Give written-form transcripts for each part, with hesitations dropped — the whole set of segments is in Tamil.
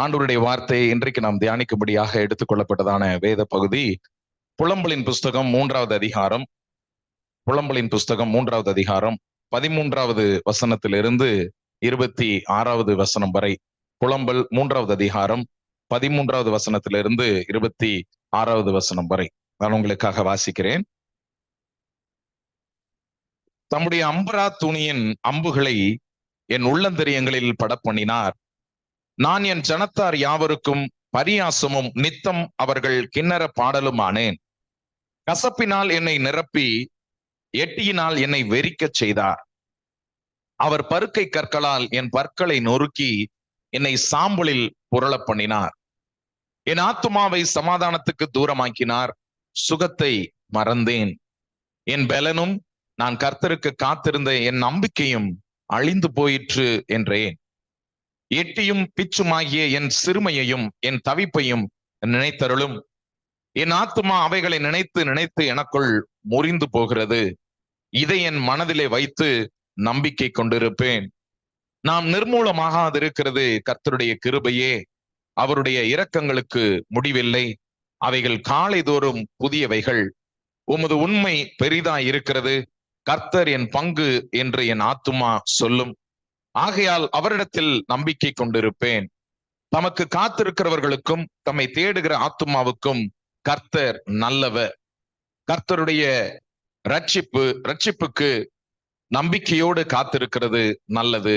ஆண்டவருடைய வார்த்தையை இன்றைக்கு நாம் தியானிக்கும்படியாக எடுத்துக்கொள்ளப்பட்டதான வேத பகுதி புலம்பலின் புஸ்தகம் 3வது அதிகாரம். புலம்பலின் புஸ்தகம் 3வது அதிகாரம் 13வது வசனத்திலிருந்து 26வது வசனம் வரை. புலம்பல் 3வது அதிகாரம் 13வது வசனத்திலிருந்து 26வது வசனம் வரை நான் உங்களுக்காக வாசிக்கிறேன். தம்முடைய அம்பரா துணியின் அம்புகளை என் உள்ளந்தரியங்களில் படப்பண்ணினார். நான் என் ஜனத்தார் யாவருக்கும் பரியாசமும் நித்தம் அவர்கள் கிண்ணற பாடலுமானேன். கசப்பினால் என்னை நிரப்பி எட்டியினால் என்னை வெறிக்கச் செய்தார். அவர் பருக்கை கற்களால் என் பற்களை நொறுக்கி என்னை சாம்பலில் புரள பண்ணினார். என் ஆத்துமாவை சமாதானத்துக்கு தூரமாக்கினார். சுகத்தை மறந்தேன். என் பலனும் நான் கர்த்தருக்கு காத்திருந்த என் நம்பிக்கையும் அழிந்து போயிற்று என்றேன். எட்டியும் பிச்சுமாகிய என் சிறுமையையும் என் தவிப்பையும் நினைத்தருளும். என் ஆத்துமா அவைகளை நினைத்து நினைத்து எனக்குள் முறிந்து போகிறது. இதை என் மனதிலே வைத்து நம்பிக்கை கொண்டிருப்பேன். நாம் நிர்மூலமாகாதிருக்கிறது கர்த்தருடைய கிருபையே. அவருடைய இரக்கங்களுக்கு முடிவில்லை. அவைகள் காலைதோறும் புதியவைகள். உமது உண்மை பெரிதாய் இருக்கிறது. கர்த்தர் என் பங்கு என்று என் ஆத்துமா சொல்லும். ஆகையால் அவரிடத்தில் நம்பிக்கை கொண்டிருப்பேன். தமக்கு காத்திருக்கிறவர்களுக்கும் தம்மை தேடுகிற ஆத்துமாவுக்கும் கர்த்தர் நல்லவர். கர்த்தருடைய ரட்சிப்புக்கு நம்பிக்கையோடு காத்திருக்கிறது நல்லது.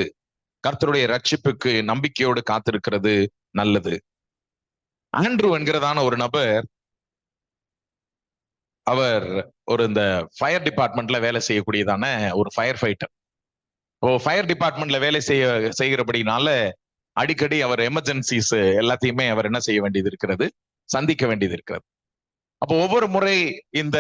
கர்த்தருடைய ரட்சிப்புக்கு நம்பிக்கையோடு காத்திருக்கிறது நல்லது. ஆண்ட்ரூ என்கிறதான ஒரு நபர், அவர் இந்த ஃபயர் டிபார்ட்மெண்ட்ல வேலை செய்யக்கூடியதான ஒரு ஃபயர் ஃபைட்டர். ஃபயர் டிபார்ட்மெண்ட்ல வேலை செய்கிறபடினால அடிக்கடி அவர் எமர்ஜென்சிஸ் எல்லாத்தையுமே அவர் என்ன செய்ய வேண்டியது இருக்கிறது, சந்திக்க வேண்டியது இருக்கிறது. அப்போ ஒவ்வொரு முறை இந்த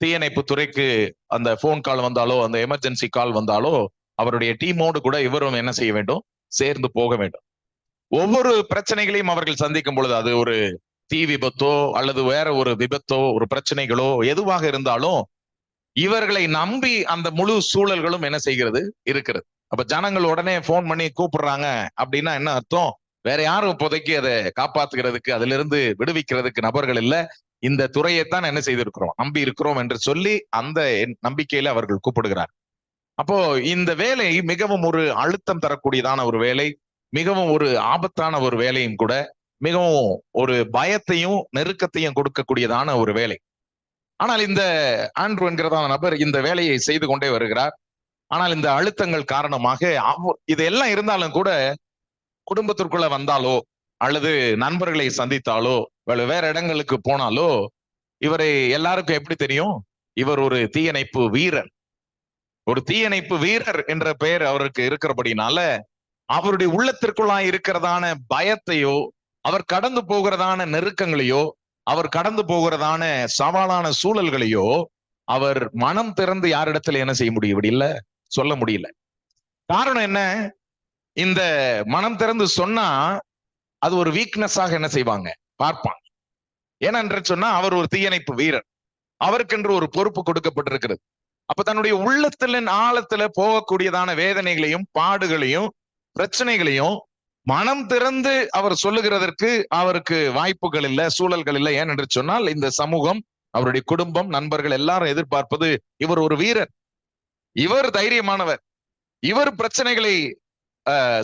தீயணைப்பு துறைக்கு அந்த போன் கால் வந்தாலோ, அந்த எமர்ஜென்சி கால் வந்தாலோ, அவருடைய டீமோடு கூட இவரும் என்ன செய்ய வேண்டும், சேர்ந்து போக வேண்டும். ஒவ்வொரு பிரச்சனைகளையும் அவர்கள் சந்திக்கும் பொழுது, அது ஒரு தீ விபத்தோ அல்லது வேற ஒரு விபத்தோ ஒரு பிரச்சனைகளோ எதுவாக இருந்தாலும் இவர்களை நம்பி அந்த முழு சூழல்களும் என்ன செய்கிறது இருக்கிறது. அப்ப ஜனங்கள் உடனே போன் பண்ணி கூப்பிடுறாங்க அப்படின்னா என்ன அர்த்தம்? வேற யாரும் இப்போதைக்கு அதை காப்பாத்துகிறதுக்கு, அதுல இருந்து விடுவிக்கிறதுக்கு நபர்கள் இல்ல, இந்த துறையைத்தான் என்ன செய்திருக்கிறோம், நம்பி இருக்கிறோம் என்று சொல்லி அந்த நம்பிக்கையில அவர்கள் கூப்பிடுகிறார். அப்போ இந்த வேலை மிகவும் ஒரு அழுத்தம் தரக்கூடியதான ஒரு வேலை, மிகவும் ஒரு ஆபத்தான ஒரு வேலையும் கூட, மிகவும் ஒரு பயத்தையும் நெருக்கத்தையும் கொடுக்கக்கூடியதான ஒரு வேலை. ஆனால் இந்த ஆண்ட்ரூ என்கிறதான நபர் இந்த வேலையை செய்து கொண்டே வருகிறார். ஆனால் இந்த அழுத்தங்கள் காரணமாக இதெல்லாம் இருந்தாலும் கூட குடும்பத்திற்குள்ள வந்தாலோ அல்லது நண்பர்களை சந்தித்தாலோ வேற இடங்களுக்கு போனாலோ இவரை எல்லாருக்கும் எப்படி தெரியும்? இவர் ஒரு தீயணைப்பு வீரர். ஒரு தீயணைப்பு வீரர் என்ற பெயர் அவருக்கு இருக்கிறபடினால அவருடைய உள்ளத்திற்குள்ளா இருக்கிறதான பயத்தையோ, அவர் கடந்து போகிறதான நெருக்கங்களையோ, அவர் கடந்து போகிறதான சவாலான சூழல்களையோ அவர் மனம் திறந்து யாரிடத்துல என்ன செய்ய முடியல, சொல்ல முடியல. காரணம் என்ன? இந்த மனம் திறந்து சொன்னா அது ஒரு வீக்னஸாக என்ன செய்வாங்க, பார்ப்பாங்க. ஏனென்று சொன்னா அவர் ஒரு தீயணைப்பு வீரர், அவருக்கென்று ஒரு பொறுப்பு கொடுக்கப்பட்டிருக்கிறது. அப்ப தன்னுடைய உள்ளத்துல ஆழத்துல போகக்கூடியதான வேதனைகளையும் பாடுகளையும் பிரச்சனைகளையும் மனம் திறந்து அவர் சொல்லுகிறதற்கு அவருக்கு வாய்ப்புகள் இல்லை, சூழல்கள் இல்லை. ஏனென்று சொன்னால் இந்த சமூகம், அவருடைய குடும்பம், நண்பர்கள் எல்லாரும் எதிர்பார்ப்பது இவர் ஒரு வீரர், இவர் தைரியமானவர், இவர் பிரச்சனைகளை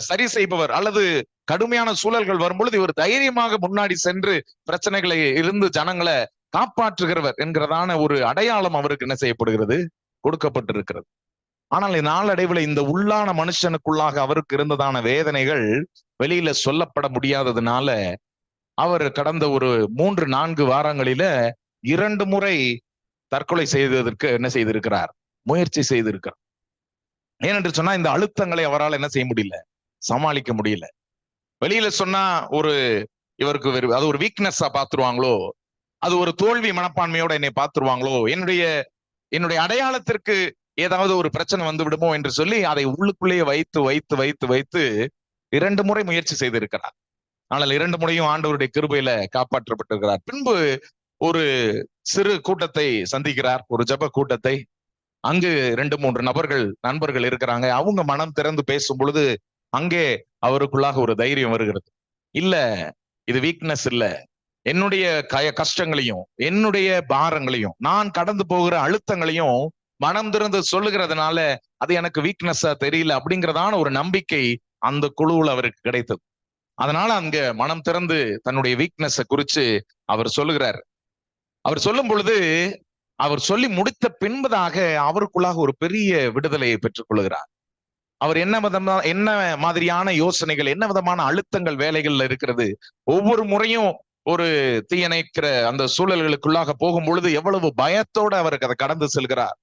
சரி செய்பவர், அல்லது கடுமையான சூழல்கள் வரும்பொழுது இவர் தைரியமாக முன்னாடி சென்று பிரச்சனைகளை இருந்து ஜனங்களை காப்பாற்றுகிறவர் என்கிறதான ஒரு அடையாளம் அவருக்கு என்ன செய்யப்படுகிறது, கொடுக்கப்பட்டிருக்கிறது. ஆனால் நாளடைவில் இந்த உள்ளான மனுஷனுக்குள்ளாக அவருக்கு இருந்ததான வேதனைகள் வெளியில சொல்லப்பட முடியாததுனால அவர் கடந்த ஒரு 3-4 வாரங்களில 2 முறை தற்கொலை செய்வதற்கு என்ன செய்திருக்கிறார், முயற்சி செய்திருக்கிறார். ஏனென்று சொன்னா இந்த அழுத்தங்களை அவரால் என்ன செய்ய முடியல, சமாளிக்க முடியல. வெளியில சொன்னா இவருக்கு அது ஒரு வீக்னஸா பாத்துருவாங்களோ, அது ஒரு தோல்வி மனப்பான்மையோட என்னை பாத்துருவாங்களோ, என்னுடைய அடையாளத்திற்கு ஏதாவது ஒரு பிரச்சனை வந்து விடுமோ என்று சொல்லி அதை உள்ளுக்குள்ளேயே வைத்து வைத்து வைத்து வைத்து 2 முறை முயற்சி செய்திருக்கிறார். ஆனால் 2 முறையும் ஆண்டவருடைய கிருபையில காப்பாற்றப்பட்டிருக்கிறார். பின்பு ஒரு சிறு கூட்டத்தை சந்திக்கிறார், ஒரு ஜெப கூட்டத்தை. அங்கு 2-3 நண்பர்கள் இருக்கிறாங்க. அவங்க மனம் திறந்து பேசும் பொழுது அங்கே அவருக்குள்ளாக ஒரு தைரியம் வருகிறது. இல்ல, இது வீக்னஸ் இல்ல. என்னுடைய கஷ்டங்களையும் என்னுடைய பாரங்களையும் நான் கடந்து போகிற அழுத்தங்களையும் மனம் திறந்து சொல்லுகிறதுனால அது எனக்கு வீக்னஸா தெரியல அப்படிங்கறதான ஒரு நம்பிக்கை அந்த குழுவில் அவருக்கு கிடைத்தது. அதனால அங்க மனம் திறந்து தன்னுடைய வீக்னஸை குறிச்சு அவர் சொல்லுகிறார். அவர் சொல்லும் பொழுது அவர் சொல்லி முடித்த பின்பதாக அவருக்குள்ளாக ஒரு பெரிய விடுதலையை பெற்றுக் கொள்கிறார். அவர் என்ன மாதிரியான யோசனைகள், என்ன விதமான அழுத்தங்கள் வேலைகள்ல இருக்கிறது, ஒவ்வொரு முறையும் ஒரு தீயணைக்கிற அந்த சூழல்களுக்குள்ளாக போகும் பொழுது எவ்வளவு பயத்தோட அவருக்கு அதை கடந்து செல்கிறார்,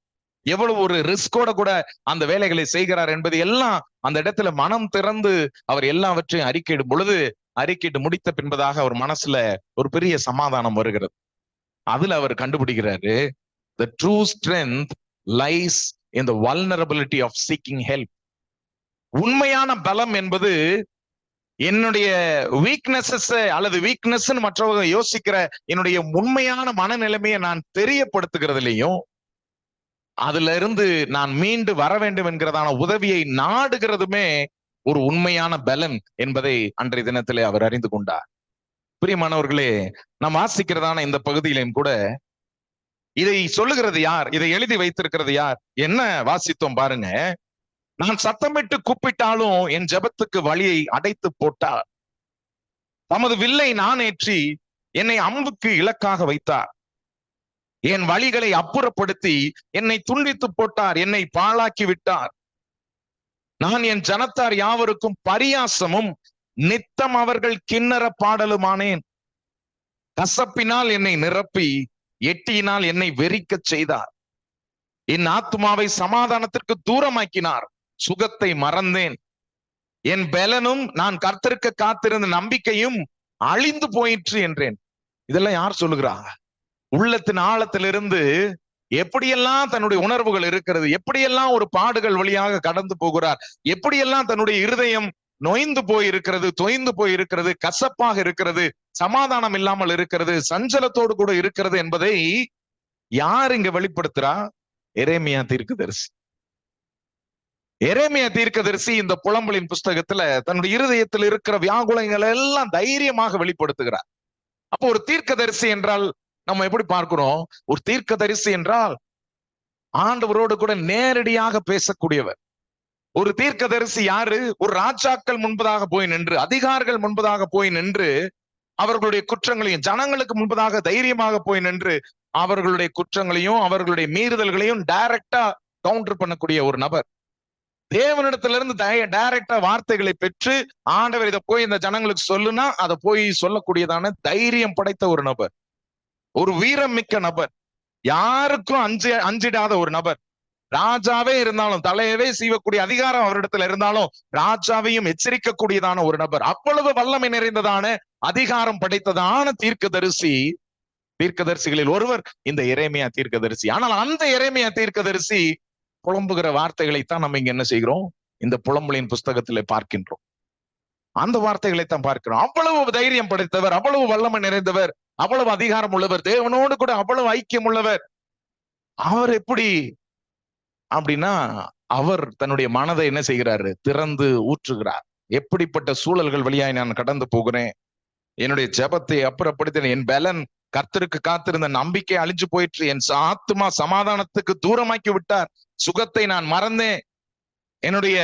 எவ்வளவு ஒரு ரிஸ்கோட கூட அந்த வேலைகளை செய்கிறார் என்பது எல்லாம் அந்த இடத்துல மனம் திறந்து அவர் எல்லாவற்றையும் அறிக்கையிடும் பொழுது, அறிக்கையிட்டு முடித்த பின்பதாக அவர் மனசுல ஒரு பெரிய சமாதானம் வருகிறது. அதுல அவர் கண்டுபிடிக்கிறாரு, the true strength lies in the vulnerability of seeking help. உண்மையான பலம் என்பது என்னுடைய வீக்னஸஸ் அல்லது வீக்னஸ் மற்றவங்க யோசிக்கிற என்னுடைய உண்மையான மனநிலைமையை நான் தெரியப்படுத்துகிறதுலையும், அதுல இருந்து நான் மீண்டு வர வேண்டும் என்கிறதான உதவியை நாடுகிறதுமே ஒரு உண்மையான பலன் என்பதை அன்றைய தினத்திலே அவர் அறிந்து கொண்டார். பிரியமானவர்களே, நாம் வாசிக்கிறதான இந்த பகுதியிலும் கூட இதை சொல்லுகிறது யார், இதை எழுதி வைத்திருக்கிறது யார்? என்ன வாசித்தோம் பாருங்க. நான் சத்தமிட்டு கூப்பிட்டாலும் என் ஜெபத்துக்கு வழியை அடைத்து போட்டார். தமது வில்லை நான் ஏற்றி என்னை அம்புக்கு இலக்காக வைத்தார். என் வழிகளை அப்புறப்படுத்தி என்னை துண்டித்து போட்டார், என்னை பாழாக்கி விட்டார். நான் என் ஜனத்தார் யாவருக்கும் பரியாசமும் நித்தம் அவர்கள் கிண்ணற பாடலுமானேன். கசப்பினால் என்னை நிரப்பி எட்டியினால் என்னை வெறிக்க செய்தார். என் ஆத்துமாவை சமாதானத்திற்கு தூரமாக்கினார், சுகத்தை மறந்தேன். என் பலனும் நான் கர்த்தருக்கு காத்திருந்த நம்பிக்கையும் அழிந்து போயிற்று என்றேன். இதெல்லாம் யார் சொல்லுகிறா? உள்ளத்தின் ஆழத்திலிருந்து எப்படியெல்லாம் தன்னுடைய உணர்வுகள் இருக்கிறது, எப்படியெல்லாம் ஒரு பாடுகள் வழியாக கடந்து போகிறார், எப்படியெல்லாம் தன்னுடைய இருதயம் நொய்ந்து போயிருக்கிறது, தொய்ந்து போயிருக்கிறது, கசப்பாக இருக்கிறது, சமாதானம் இல்லாமல் இருக்கிறது, சஞ்சலத்தோடு கூட இருக்கிறது என்பதை யார் இங்க வெளிப்படுத்துறா? எரேமியா தீர்க்கதரிசி. எரேமியா தீர்க்கதரிசி இந்த புலம்பலின் புஸ்தகத்துல தன்னுடைய இருதயத்தில் இருக்கிற வியாகுலங்களை எல்லாம் தைரியமாக வெளிப்படுத்துகிறார். அப்போ ஒரு தீர்க்கதரிசி என்றால் நம்ம எப்படி பார்க்கிறோம்? ஒரு தீர்க்கதரிசி என்றால் ஆண்டவரோடு கூட நேரடியாக பேசக்கூடியவர். ஒரு தீர்க்கதரிசி யாரு? ஒரு ராஜாக்கள் முன்பதாக போய் நின்று, அதிகாரிகள் முன்பதாக போய் நின்று, அவர்களுடைய குற்றங்களையும் ஜனங்களுக்கு முன்பதாக தைரியமாக போய் நின்று அவர்களுடைய குற்றங்களையும் அவர்களுடைய மீறுதல்களையும் டைரக்டா கவுண்டர் பண்ணக்கூடிய ஒரு நபர். தேவனிடத்திலிருந்து டைரக்டா வார்த்தைகளை பெற்று, ஆண்டவர் இதை போய் இந்த ஜனங்களுக்கு சொல்லுனா அதை போய் சொல்லக்கூடியதான தைரியம் படைத்த ஒரு நபர், ஒரு வீரம் மிக்க நபர், யாருக்கும் அஞ்சிடாத ஒரு நபர். ராஜாவே இருந்தாலும், தலையவே சீவக்கூடிய அதிகாரம் அவரிடத்துல இருந்தாலும், ராஜாவையும் எச்சரிக்கக்கூடியதான ஒரு நபர். அவ்வளவு வல்லமை நிறைந்ததான அதிகாரம் படைத்ததான தீர்க்கதரிசிகளில் ஒருவர் இந்த எரேமியா தீர்க்கதரிசி. ஆனால் அந்த எரேமியா தீர்க்கதரிசி புலம்புகிற வார்த்தைகளைத்தான் நம்ம இங்க என்ன செய்கிறோம்? இந்த புலம்பலின் புஸ்தகத்திலே பார்க்கின்றோம். அந்த வார்த்தைகளைத்தான் பார்க்கிறோம். அவ்வளவு தைரியம் படைத்தவர், அவ்வளவு வல்லமை நிறைந்தவர், அவ்வளவு அதிகாரம் உள்ளவர், தேவனோடு கூட அவ்வளவு ஐக்கியம் உள்ளவர். அவர் எப்படி அப்படின்னா, அவர் தன்னுடைய மனதை என்ன செய்கிறாரு? திறந்து ஊற்றுகிறார். எப்படிப்பட்ட சூழல்கள் வழியாய் நான் கடந்து போகிறேன், என்னுடைய ஜெபத்தை அப்புறப்படுத்தின, என் பலன் கர்த்தருக்கு காத்திருந்த நம்பிக்கை அழிஞ்சு போயிற்று, என் ஆத்துமா சமாதானத்துக்கு தூரமாக்கி விட்டார், சுகத்தை நான் மறந்தேன், என்னுடைய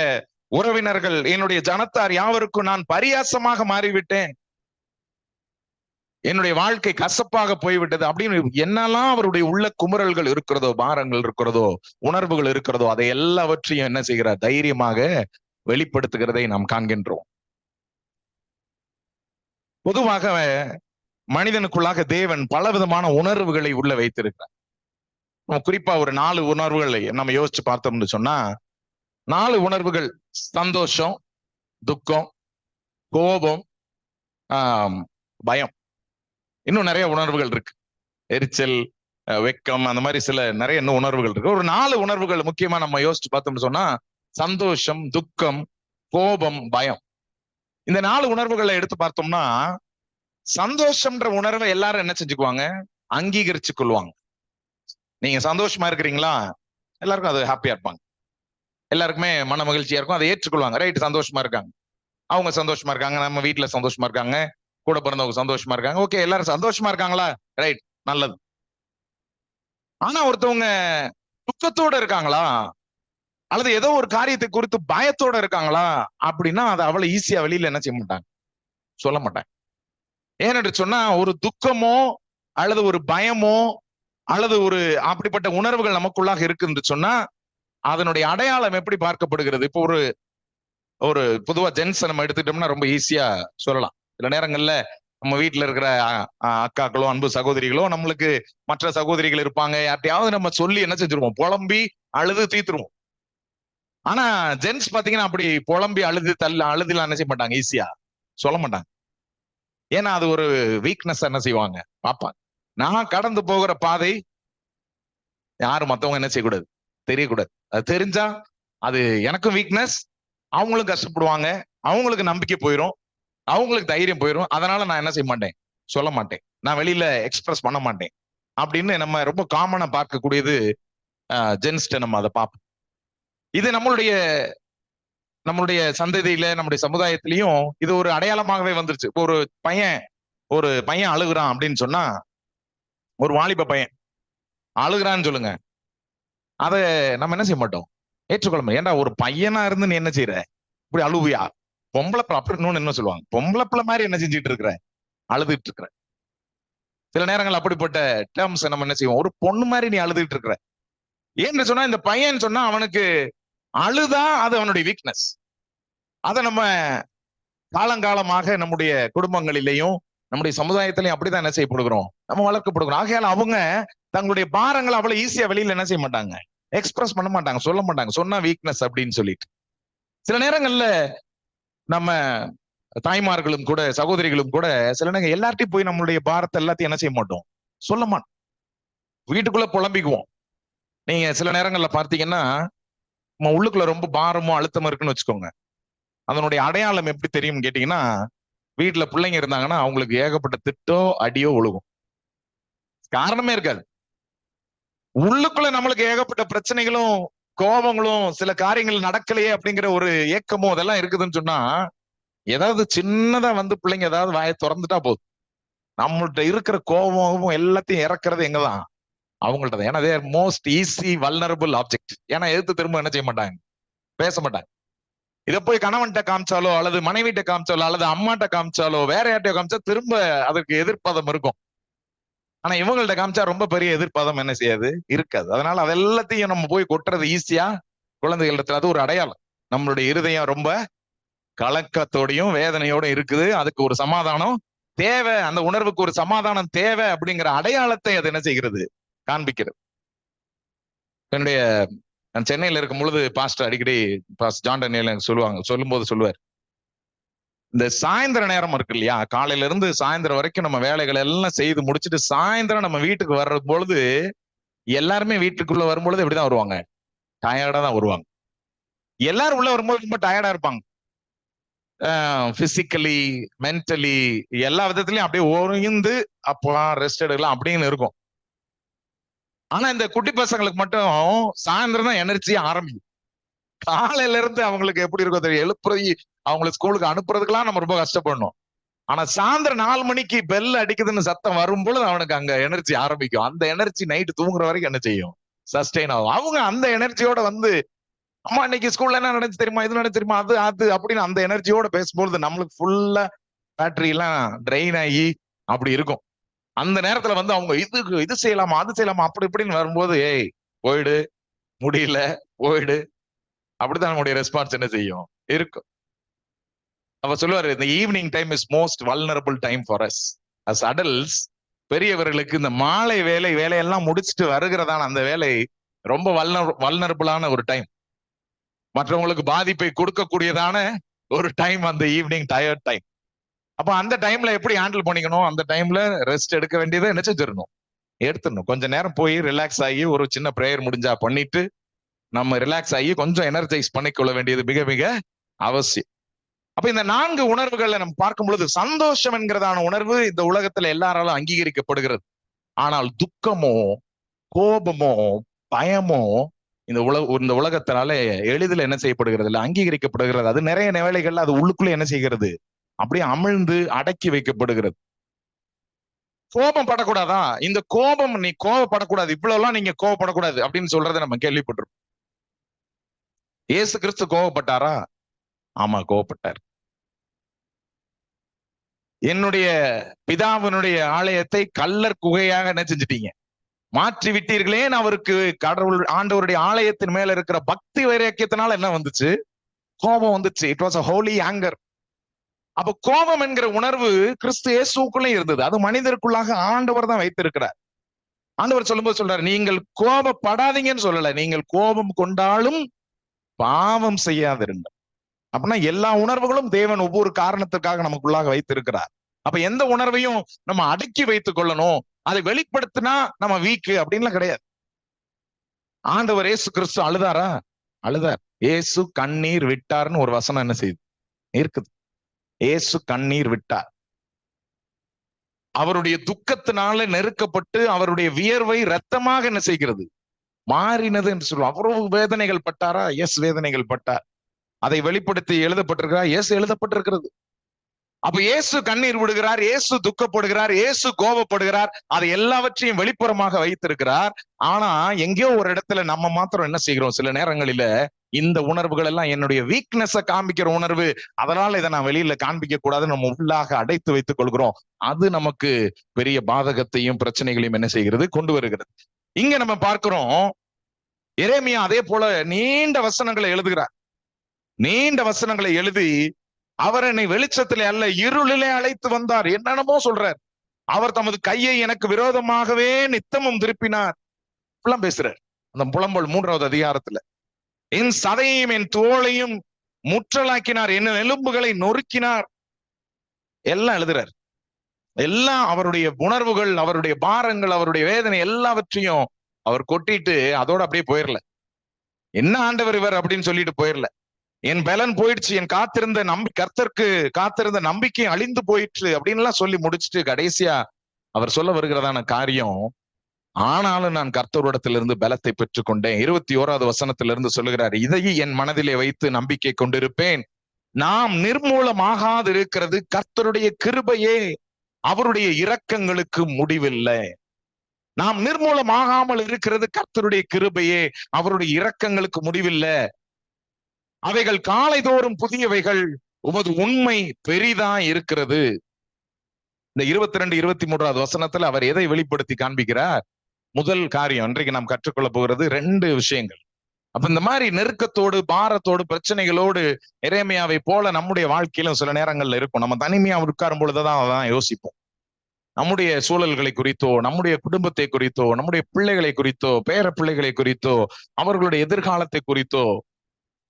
உறவினர்கள் என்னுடைய ஜனத்தார் யாவருக்கும் நான் பரியாசமாக மாறிவிட்டேன், என்னுடைய வாழ்க்கை கசப்பாக போய்விட்டது அப்படின்னு என்னெல்லாம் அவருடைய உள்ள குமுறல்கள் இருக்கிறதோ, பாரங்கள் இருக்கிறதோ, உணர்வுகள் இருக்கிறதோ, அதை எல்லாவற்றையும் என்ன செய்கிறார்? தைரியமாக வெளிப்படுத்துகிறதை நாம் காண்கின்றோம். பொதுவாக மனிதனுக்குள்ளாக தேவன் பலவிதமான உணர்வுகளை உள்ள வைத்திருக்கிறார். குறிப்பா ஒரு 4 உணர்வுகளை நம்ம யோசிச்சு பார்த்தோம்னு சொன்னா, 4 உணர்வுகள்: சந்தோஷம், துக்கம், கோபம், பயம். இன்னும் நிறைய உணர்வுகள் இருக்கு, எரிச்சல், வெக்கம், அந்த மாதிரி சில நிறைய இன்னும் உணர்வுகள் இருக்கு. ஒரு 4 உணர்வுகள் முக்கியமா நம்ம யோசிச்சு பார்த்தோம்னு சொன்னா, சந்தோஷம், துக்கம், கோபம், பயம். இந்த 4 உணர்வுகளை எடுத்து பார்த்தோம்னா, சந்தோஷம்ன்ற உணர்வை எல்லாரும் என்ன செஞ்சுக்குவாங்க? அங்கீகரிச்சு கொள்வாங்க. நீங்க சந்தோஷமா இருக்கிறீங்களா? எல்லாருக்கும் அது ஹாப்பியா இருப்பாங்க, எல்லாருக்குமே மன மகிழ்ச்சியா இருக்கும், அதை ஏற்றுக்கொள்வாங்க. ரைட், சந்தோஷமா இருக்காங்க. அவங்க சந்தோஷமா இருக்காங்க, நம்ம வீட்டுல சந்தோஷமா இருக்காங்க, கூட பிறந்தவங்க சந்தோஷமா இருக்காங்க. ஓகே, எல்லாரும் சந்தோஷமா இருக்காங்களா? ரைட், நல்லது. ஆனா ஒருத்தவங்க துக்கத்தோட இருக்காங்களா, அல்லது ஏதோ ஒரு காரியத்தை குறித்து பயத்தோட இருக்காங்களா அப்படின்னா அதை அவ்வளவு ஈஸியா வெளியில என்ன செய்ய மாட்டாங்க, சொல்ல மாட்டாங்க. ஏனென்று சொன்னா ஒரு துக்கமோ அல்லது ஒரு பயமோ அல்லது ஒரு அப்படிப்பட்ட உணர்வுகள் நமக்குள்ளாக இருக்கு என்று சொன்னா அதனுடைய அடையாளம் எப்படி பார்க்கப்படுகிறது? இப்போ ஒரு ஒரு பொதுவா ஜென்ஸ் நம்ம எடுத்துட்டோம்னா ரொம்ப ஈஸியா சொல்லலாம். சில நேரங்கள்ல நம்ம வீட்டுல இருக்கிற அக்காக்களோ அன்பு சகோதரிகளோ நம்மளுக்கு மற்ற சகோதரிகள் இருப்பாங்க, யார்ட்டையாவது நம்ம சொல்லி என்ன செஞ்சிருவோம், புலம்பி அழுது தீத்துருவோம். ஆனா ஜென்ஸ் பாத்தீங்கன்னா அப்படி புலம்பி அழுது அழுதுலாம் என்ன செய்ய மாட்டாங்க, ஈஸியா சொல்ல மாட்டாங்க. ஏன்னா அது ஒரு வீக்னஸ் என்ன செய்வாங்க, பாப்பாங்க. நான் கடந்து போகிற பாதை யாரும் மத்தவங்க என்ன செய்யக்கூடாது, தெரியக்கூடாது. அது தெரிஞ்சா அது எனக்கும் வீக்னஸ், அவங்களும் கஷ்டப்படுவாங்க, அவங்களுக்கு நம்பிக்கை போயிடும், அவங்களுக்கு தைரியம் போயிடும். அதனால நான் என்ன செய்ய மாட்டேன், சொல்ல மாட்டேன், நான் வெளியில எக்ஸ்பிரஸ் பண்ண மாட்டேன் அப்படின்னு நம்ம ரொம்ப காமனா பார்க்கக்கூடியது ஜென்ஸ்ட நம்ம அதை பார்ப்போம். இது நம்மளுடைய சந்ததியில நம்முடைய சமுதாயத்திலையும் இது ஒரு அடையாளமாகவே வந்துருச்சு. இப்போ ஒரு பையன் அழுகுறான் அப்படின்னு சொன்னா, ஒரு வாலிப பையன் அழுகுறான்னு சொல்லுங்க, அதை நம்ம என்ன செய்ய மாட்டோம், ஏற்றுக்கொள்ள முடியும். ஏன்டா ஒரு பையனா இருந்து நீ என்ன செய்யற, இப்படி அழுவியா, பொம்பளை பிள்ளை அப்படி இன்னொன்னு என்ன சொல்லுவாங்க, பொம்பளை பிள்ளை மாதிரி என்ன செஞ்சுட்டு இருக்கிற, அழுதுட்டு இருக்கிற. சில நேரங்கள் அப்படிப்பட்ட டேர்ம்ஸ் நம்ம என்ன செய்வோம், ஒரு பொண்ணு மாதிரி நீ அழுதுட்டு இருக்கிற. ஏன்னு சொன்னா இந்த பையன் சொன்னா அவனுக்கு அழுதா அது அவனுடைய வீக்னஸ். அதை நம்ம காலங்காலமாக நம்முடைய குடும்பங்களிலேயும் நம்முடைய சமுதாயத்திலையும் அப்படிதான் என்ன செய்யப்படுகிறோம், நம்ம வளர்க்கப்படுகிறோம். ஆகையால அவங்க தங்களுடைய பாரங்களை அவ்வளவு ஈஸியா வெளியில என்ன செய்ய மாட்டாங்க, எக்ஸ்பிரஸ் பண்ண மாட்டாங்க, சொல்ல மாட்டாங்க, சொன்னா வீக்னஸ் அப்படின்னு சொல்லிட்டு. சில நேரங்கள்ல நம்ம தாய்மார்களும் கூட சகோதரிகளும் கூட சில நேரம் எல்லார்ட்டையும் போய் நம்மளுடைய பாரத்தை எல்லாத்தையும் என்ன செய்ய மாட்டோம், சொல்ல மாட்டோம், வீட்டுக்குள்ள புலம்பிக்குவோம். நீங்க சில நேரங்கள்ல பார்த்தீங்கன்னா நம்ம உள்ளுக்குள்ள ரொம்ப பாரமோ அழுத்தமோ இருக்குன்னு வச்சுக்கோங்க, அதனுடைய அடையாளம் எப்படி தெரியும் கேட்டீங்கன்னா, வீட்டுல பிள்ளைங்க இருந்தாங்கன்னா அவங்களுக்கு ஏகப்பட்ட திட்டோ அடியோ ஒழுகும், காரணமே இருக்காது. உள்ளுக்குள்ள நம்மளுக்கு ஏகப்பட்ட பிரச்சனைகளும் கோபங்களும் சில காரியங்கள் நடக்கலையே அப்படிங்கிற ஒரு ஏக்கமோ அதெல்லாம் இருக்குதுன்னு சொன்னா, ஏதாவது சின்னதா வந்து பிள்ளைங்க ஏதாவது வாயை திறந்துட்டா போதும், நம்மள்ட்ட இருக்கிற கோபமும் எல்லாத்தையும் இறக்குறது எங்கதான், அவங்கள்ட்ட தான். ஏன்னா தேர் மோஸ்ட் ஈஸி வல்னரபிள் ஆப்ஜெக்ட். ஏன்னா எதிர்த்து திரும்ப என்ன செய்ய மாட்டாங்க, பேச மாட்டாங்க. இதை போய் கணவன்கிட்ட காமிச்சாலோ அல்லது மனைவிட்ட காமிச்சாலோ அல்லது அம்மாட்ட காமிச்சாலோ வேற யார்ட்டையோ காமிச்சா திரும்ப அதற்கு எதிர்ப்பதம் இருக்கும். ஆனா இவங்கள்ட்ட காமிச்சா ரொம்ப பெரிய எதிர்ப்பதம் என்ன செய்யாது, இருக்காது. அதனால அதெல்லாத்தையும் நம்ம போய் கொட்டுறது ஈஸியா குழந்தைகளிடத்துல. அது ஒரு அடையாளம், நம்மளுடைய இருதயம் ரொம்ப கலக்கத்தோடையும் வேதனையோடும் இருக்குது, அதுக்கு ஒரு சமாதானம் தேவை, அந்த உணர்வுக்கு ஒரு சமாதானம் தேவை அப்படிங்கிற அடையாளத்தை அது என்ன செய்கிறது, காண்பிக்கிறது. என்னுடைய நான் சென்னையில இருக்கும் பொழுது பாஸ்டர் அடிக்கடி பாஸ்டர் ஜான் டேனியல் எனக்கு சொல்லுவார், இந்த சாயந்தர நேரம் இருக்கு இல்லையா, காலையில இருந்து சாயந்தரம் வரைக்கும் நம்ம வேலைகளை எல்லாம் செய்து முடிச்சுட்டு சாயந்தரம் நம்ம வீட்டுக்கு வர்ற பொழுது எல்லாருமே வீட்டுக்குள்ள வரும்பொழுது எப்படிதான் வருவாங்க, டயர்டா தான் வருவாங்க. எல்லாரும் உள்ள வரும்போது ரொம்ப டயர்டா இருப்பாங்க, பிசிக்கலி மென்டலி எல்லா விதத்திலயும் அப்படியே ஒருங்கிந்து அப்பெல்லாம் ரெஸ்ட் எடுக்கலாம் அப்படின்னு இருக்கும். ஆனா இந்த குட்டி பசங்களுக்கு மட்டும் சாயந்தரம் தான் எனர்ஜி ஆரம்பிக்கும். காலையில இருந்து அவங்களுக்கு எப்படி இருக்கும் தெரியும், எழுப்புறது அவங்களை ஸ்கூலுக்கு அனுப்புறதுக்கெல்லாம் நம்ம ரொம்ப கஷ்டப்படணும். ஆனா சாயந்தரம் 4 மணிக்கு பெல் அடிக்குதுன்னு சத்தம் வரும்பொழுது அவனுக்கு அங்க எனர்ஜி ஆரம்பிக்கும். அந்த எனர்ஜி நைட்டு தூங்குற வரைக்கும் என்ன செய்யும், சஸ்டெயின் ஆகும். அவங்க அந்த எனர்ஜியோட வந்து அம்மா இன்னைக்கு ஸ்கூல்ல என்ன நடந்துச்சு தெரியுமா, இது நடந்துச்சு தெரியுமா, அது அப்படின்னு அந்த எனர்ஜியோட பேசும்போது நம்மளுக்கு ஃபுல்லா பேட்டரி எல்லாம் ட்ரெயின் ஆகி அப்படி இருக்கும். அந்த நேரத்துல வந்து அவங்க இது செய்யலாமா அது செய்யலாமா அப்படி இப்படின்னு வரும்போது ஏய் போயிடு, முடியல போயிடு, அப்படித்தான் நம்முடைய ரெஸ்பான்ஸ் என்ன செய்யும் இருக்கும். அப்ப சொல்லுவாரு, இந்த evening time is most vulnerable time for us us adults. பெரியவர்களுக்கு இந்த மாலை வேலையெல்லாம் முடிச்சுட்டு வருகிறதான அந்த வேலை ரொம்ப வல்னரபிளான ஒரு டைம், மற்றவங்களுக்கு பாதிப்பை கொடுக்கக்கூடியதான ஒரு டைம், அந்த ஈவினிங் டயர்ட் டைம். அப்ப அந்த டைம்ல எப்படி ஹேண்டில் பண்ணிக்கணும், அந்த டைம்ல ரெஸ்ட் எடுக்க வேண்டியதை என்ன செஞ்சிடணும், எடுத்துடணும். கொஞ்ச நேரம் போய் ரிலாக்ஸ் ஆகி ஒரு சின்ன பிரேயர் முடிஞ்சா பண்ணிட்டு நம்ம ரிலாக்ஸ் ஆகி கொஞ்சம் எனர்ஜைஸ் பண்ணிக்கொள்ள வேண்டியது மிக மிக அவசியம். அப்ப இந்த 4 உணர்வுகளை நம்ம பார்க்கும் பொழுது சந்தோஷம் என்கிறதான உணர்வு இந்த உலகத்துல எல்லாராலும் அங்கீகரிக்கப்படுகிறது. ஆனால் துக்கமோ கோபமோ பயமோ இந்த உலகத்தினால எளிதில் என்ன செய்யப்படுகிறது இல்லை, அங்கீகரிக்கப்படுகிறது. அது நிறைய வேளைகள்ல அது உள்ளுக்குள்ள என்ன செய்கிறது, அப்படியே அமிழ்ந்து அடக்கி வைக்கப்படுகிறது. கோபம் படக்கூடாதா? இந்த கோபம், நீ கோபப்படக்கூடாது, இவ்வளவு எல்லாம் நீங்க கோபப்படக்கூடாது அப்படின்னு சொல்றதை நம்ம கேள்விப்பட்டிருக்கோம். இயேசு கிறிஸ்து கோபப்பட்டாரா? ஆமா, கோபப்பட்டார். என்னுடைய பிதாவினுடைய ஆலயத்தை கல்லர் குகையாக என்ன செஞ்சிட்டீங்க, மாற்றி விட்டீர்களேன்னு அவருக்கு கடவுள் ஆண்டவருடைய ஆலயத்தின் மேல இருக்கிற பக்தி வைராக்கியத்தினால என்ன வந்துச்சு, கோபம் வந்துச்சு. It was a holy anger. அப்ப கோபம் என்கிற உணர்வு கிறிஸ்து இயேசுக்குள்ளே இருந்தது. அது மனிதருக்குள்ளாக ஆண்டவர் தான் வைத்திருக்கிறார். ஆண்டவர் சொல்லும்போது சொல்றாரு, நீங்கள் கோபப்படாதீங்கன்னு சொல்லல, நீங்கள் கோபம் கொண்டாலும் பாவம் செய்யாதிருங்கள். அப்படின்னா எல்லா உணர்வுகளும் தேவன் ஒவ்வொரு காரணத்துக்காக நமக்குள்ளாக வைத்திருக்கிறார். அப்ப எந்த உணர்வையும் நம்ம அடக்கி வைத்துக் கொள்ளணும், அதை வெளிப்படுத்தினா நம்ம வீக்கு அப்படின்லாம் கிடையாது. ஆண்டவர் இயேசு கிறிஸ்து அழுதாரா? அழுதார். இயேசு கண்ணீர் விட்டார்னு ஒரு வசனம் என்ன செய்யுது, இருக்குது. இயேசு கண்ணீர் விட்டார். அவருடைய துக்கத்தினால நெருக்கப்பட்டு அவருடைய வியர்வை ரத்தமாக என்ன செய்கிறது, மாறினது என்று சொல்லுவோம். அவ்வளவு வேதனைகள் பட்டாரா? எஸ், வேதனைகள் பட்டார். அதை வெளிப்படுத்தி எழுதப்பட்டிருக்கிறா? எஸ், எழுதப்பட்டிருக்கிறது. அப்ப இயேசு கண்ணீர் விடுகிறார், இயேசு துக்கப்படுகிறார், இயேசு கோபப்படுகிறார், அதை எல்லாவற்றையும் வெளிப்புறமாக வைத்திருக்கிறார். ஆனா எங்கேயோ ஒரு இடத்துல நம்ம மாத்திரம் என்ன செய்கிறோம், சில நேரங்களில இந்த உணர்வுகள் எல்லாம் என்னுடைய வீக்னஸ காண்பிக்கிற உணர்வு, அதனால இதை நான் வெளியில காண்பிக்க கூடாதுன்னு நம்ம உள்ளாக அடைத்து வைத்துக் கொள்கிறோம். அது நமக்கு பெரிய பாதகத்தையும் பிரச்சனைகளையும் என்ன செய்கிறது, கொண்டு வருகிறது. இங்க நம்ம பார்க்கிறோம், எரேமியா அதே போல நீண்ட வசனங்களை எழுதுகிறார். நீண்ட வசனங்களை எழுதி அவர் என்னை வெளிச்சத்திலே அல்ல இருளிலே அழைத்து வந்தார், என்னென்னமோ சொல்றார். அவர் தமது கையை எனக்கு விரோதமாகவே நித்தமும் திருப்பினார், பேசுறார். அந்த புலம்பல் 3வது அதிகாரத்துல, என் சதையையும் என் தோளையும் முற்றலாக்கினார், என் எலும்புகளை நொறுக்கினார், எல்லாம் எழுதுறார். எல்லாம் அவருடைய உணர்வுகள், அவருடைய பாரங்கள், அவருடைய வேதனை எல்லாவற்றையும் அவர் கொட்டிட்டு அதோட அப்படியே போயிடல. என்ன ஆண்டவர் இவர் அப்படின்னு சொல்லிட்டு போயிடல. என் பலன் போயிடுச்சு, என் கர்த்தருக்கு காத்திருந்த நம்பிக்கை அழிந்து போயிடுச்சு அப்படின்னு எல்லாம் சொல்லி முடிச்சுட்டு கடைசியா அவர் சொல்ல வருகிறதான காரியம், ஆனாலும் நான் கர்த்தரிடத்திலிருந்து பலத்தை பெற்றுக்கொண்டேன். 21வது வசனத்திலிருந்து சொல்லுகிறார், இதை என் மனதிலே வைத்து நம்பிக்கை கொண்டிருப்பேன். நாம் நிர்மூலமாகாது இருக்கிறது கர்த்தருடைய கிருபையே, அவருடைய இரக்கங்களுக்கு முடிவில்லை. நாம் நிர்மூலமாகாமல் இருக்கிறது கர்த்தருடைய கிருபையே, அவருடைய இரக்கங்களுக்கு முடிவில்லை. அவைகள் காலைதோறும் புதியவைகள், உமது உண்மை பெரிதா இருக்கிறது. இந்த 22, 23வது வசனத்துல அவர் எதை வெளிப்படுத்தி காண்பிக்கிறார்? முதல் காரியம் இன்றைக்கு நாம் கற்றுக்கொள்ள போகிறது 2 விஷயங்கள். அப்ப இந்த மாதிரி நெருக்கத்தோடு, பாரத்தோடு, பிரச்சனைகளோடு எரேமியாவை போல நம்முடைய வாழ்க்கையிலும் சில நேரங்கள்ல இருக்கும். நம்ம தனிமையா உட்காரும் பொழுதுதான் அதான் யோசிப்போம். நம்முடைய சூழல்களை குறித்தோ, நம்முடைய குடும்பத்தை குறித்தோ, நம்முடைய பிள்ளைகளை குறித்தோ, பேர பிள்ளைகளை குறித்தோ, அவர்களுடைய எதிர்காலத்தை குறித்தோ,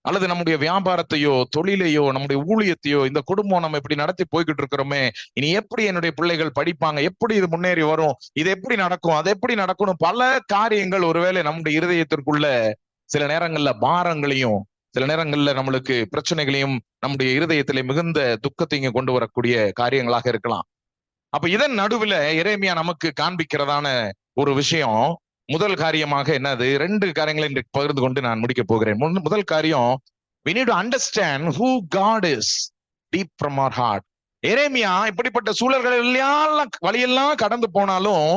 அல்லது நம்முடைய வியாபாரத்தையோ, தொழிலையோ, நம்முடைய ஊழியத்தையோ, இந்த குடும்பம் நம்ம இப்படி நடத்தி போய்கிட்டு இருக்கிறோமே, இனி எப்படி என்னுடைய பிள்ளைகள் படிப்பாங்க, எப்படி இது முன்னேறி வரும், இது எப்படி நடக்கும், அது எப்படி நடக்கணும், பல காரியங்கள் ஒருவேளை நம்முடைய இருதயத்திற்குள்ள சில நேரங்கள்ல பாரங்களையும், சில நேரங்கள்ல நம்மளுக்கு பிரச்சனைகளையும், நம்முடைய இருதயத்திலே மிகுந்த துக்கத்தையும் கொண்டு வரக்கூடிய காரியங்களாக இருக்கலாம். அப்ப இதன் நடுவுல எரேமியா நமக்கு காண்பிக்கிறதான ஒரு விஷயம், முதல் காரியமாக என்னது, 2 காரியங்களை இன்றைக்கு பகிர்ந்து கொண்டு நான் முடிக்க போகிறேன். முதல் காரியம், we need to understand who God is deep from our heart. எரேமியா இப்படிப்பட்ட சூழல்கள் எல்லாம் வழியெல்லாம் கடந்து போனாலும்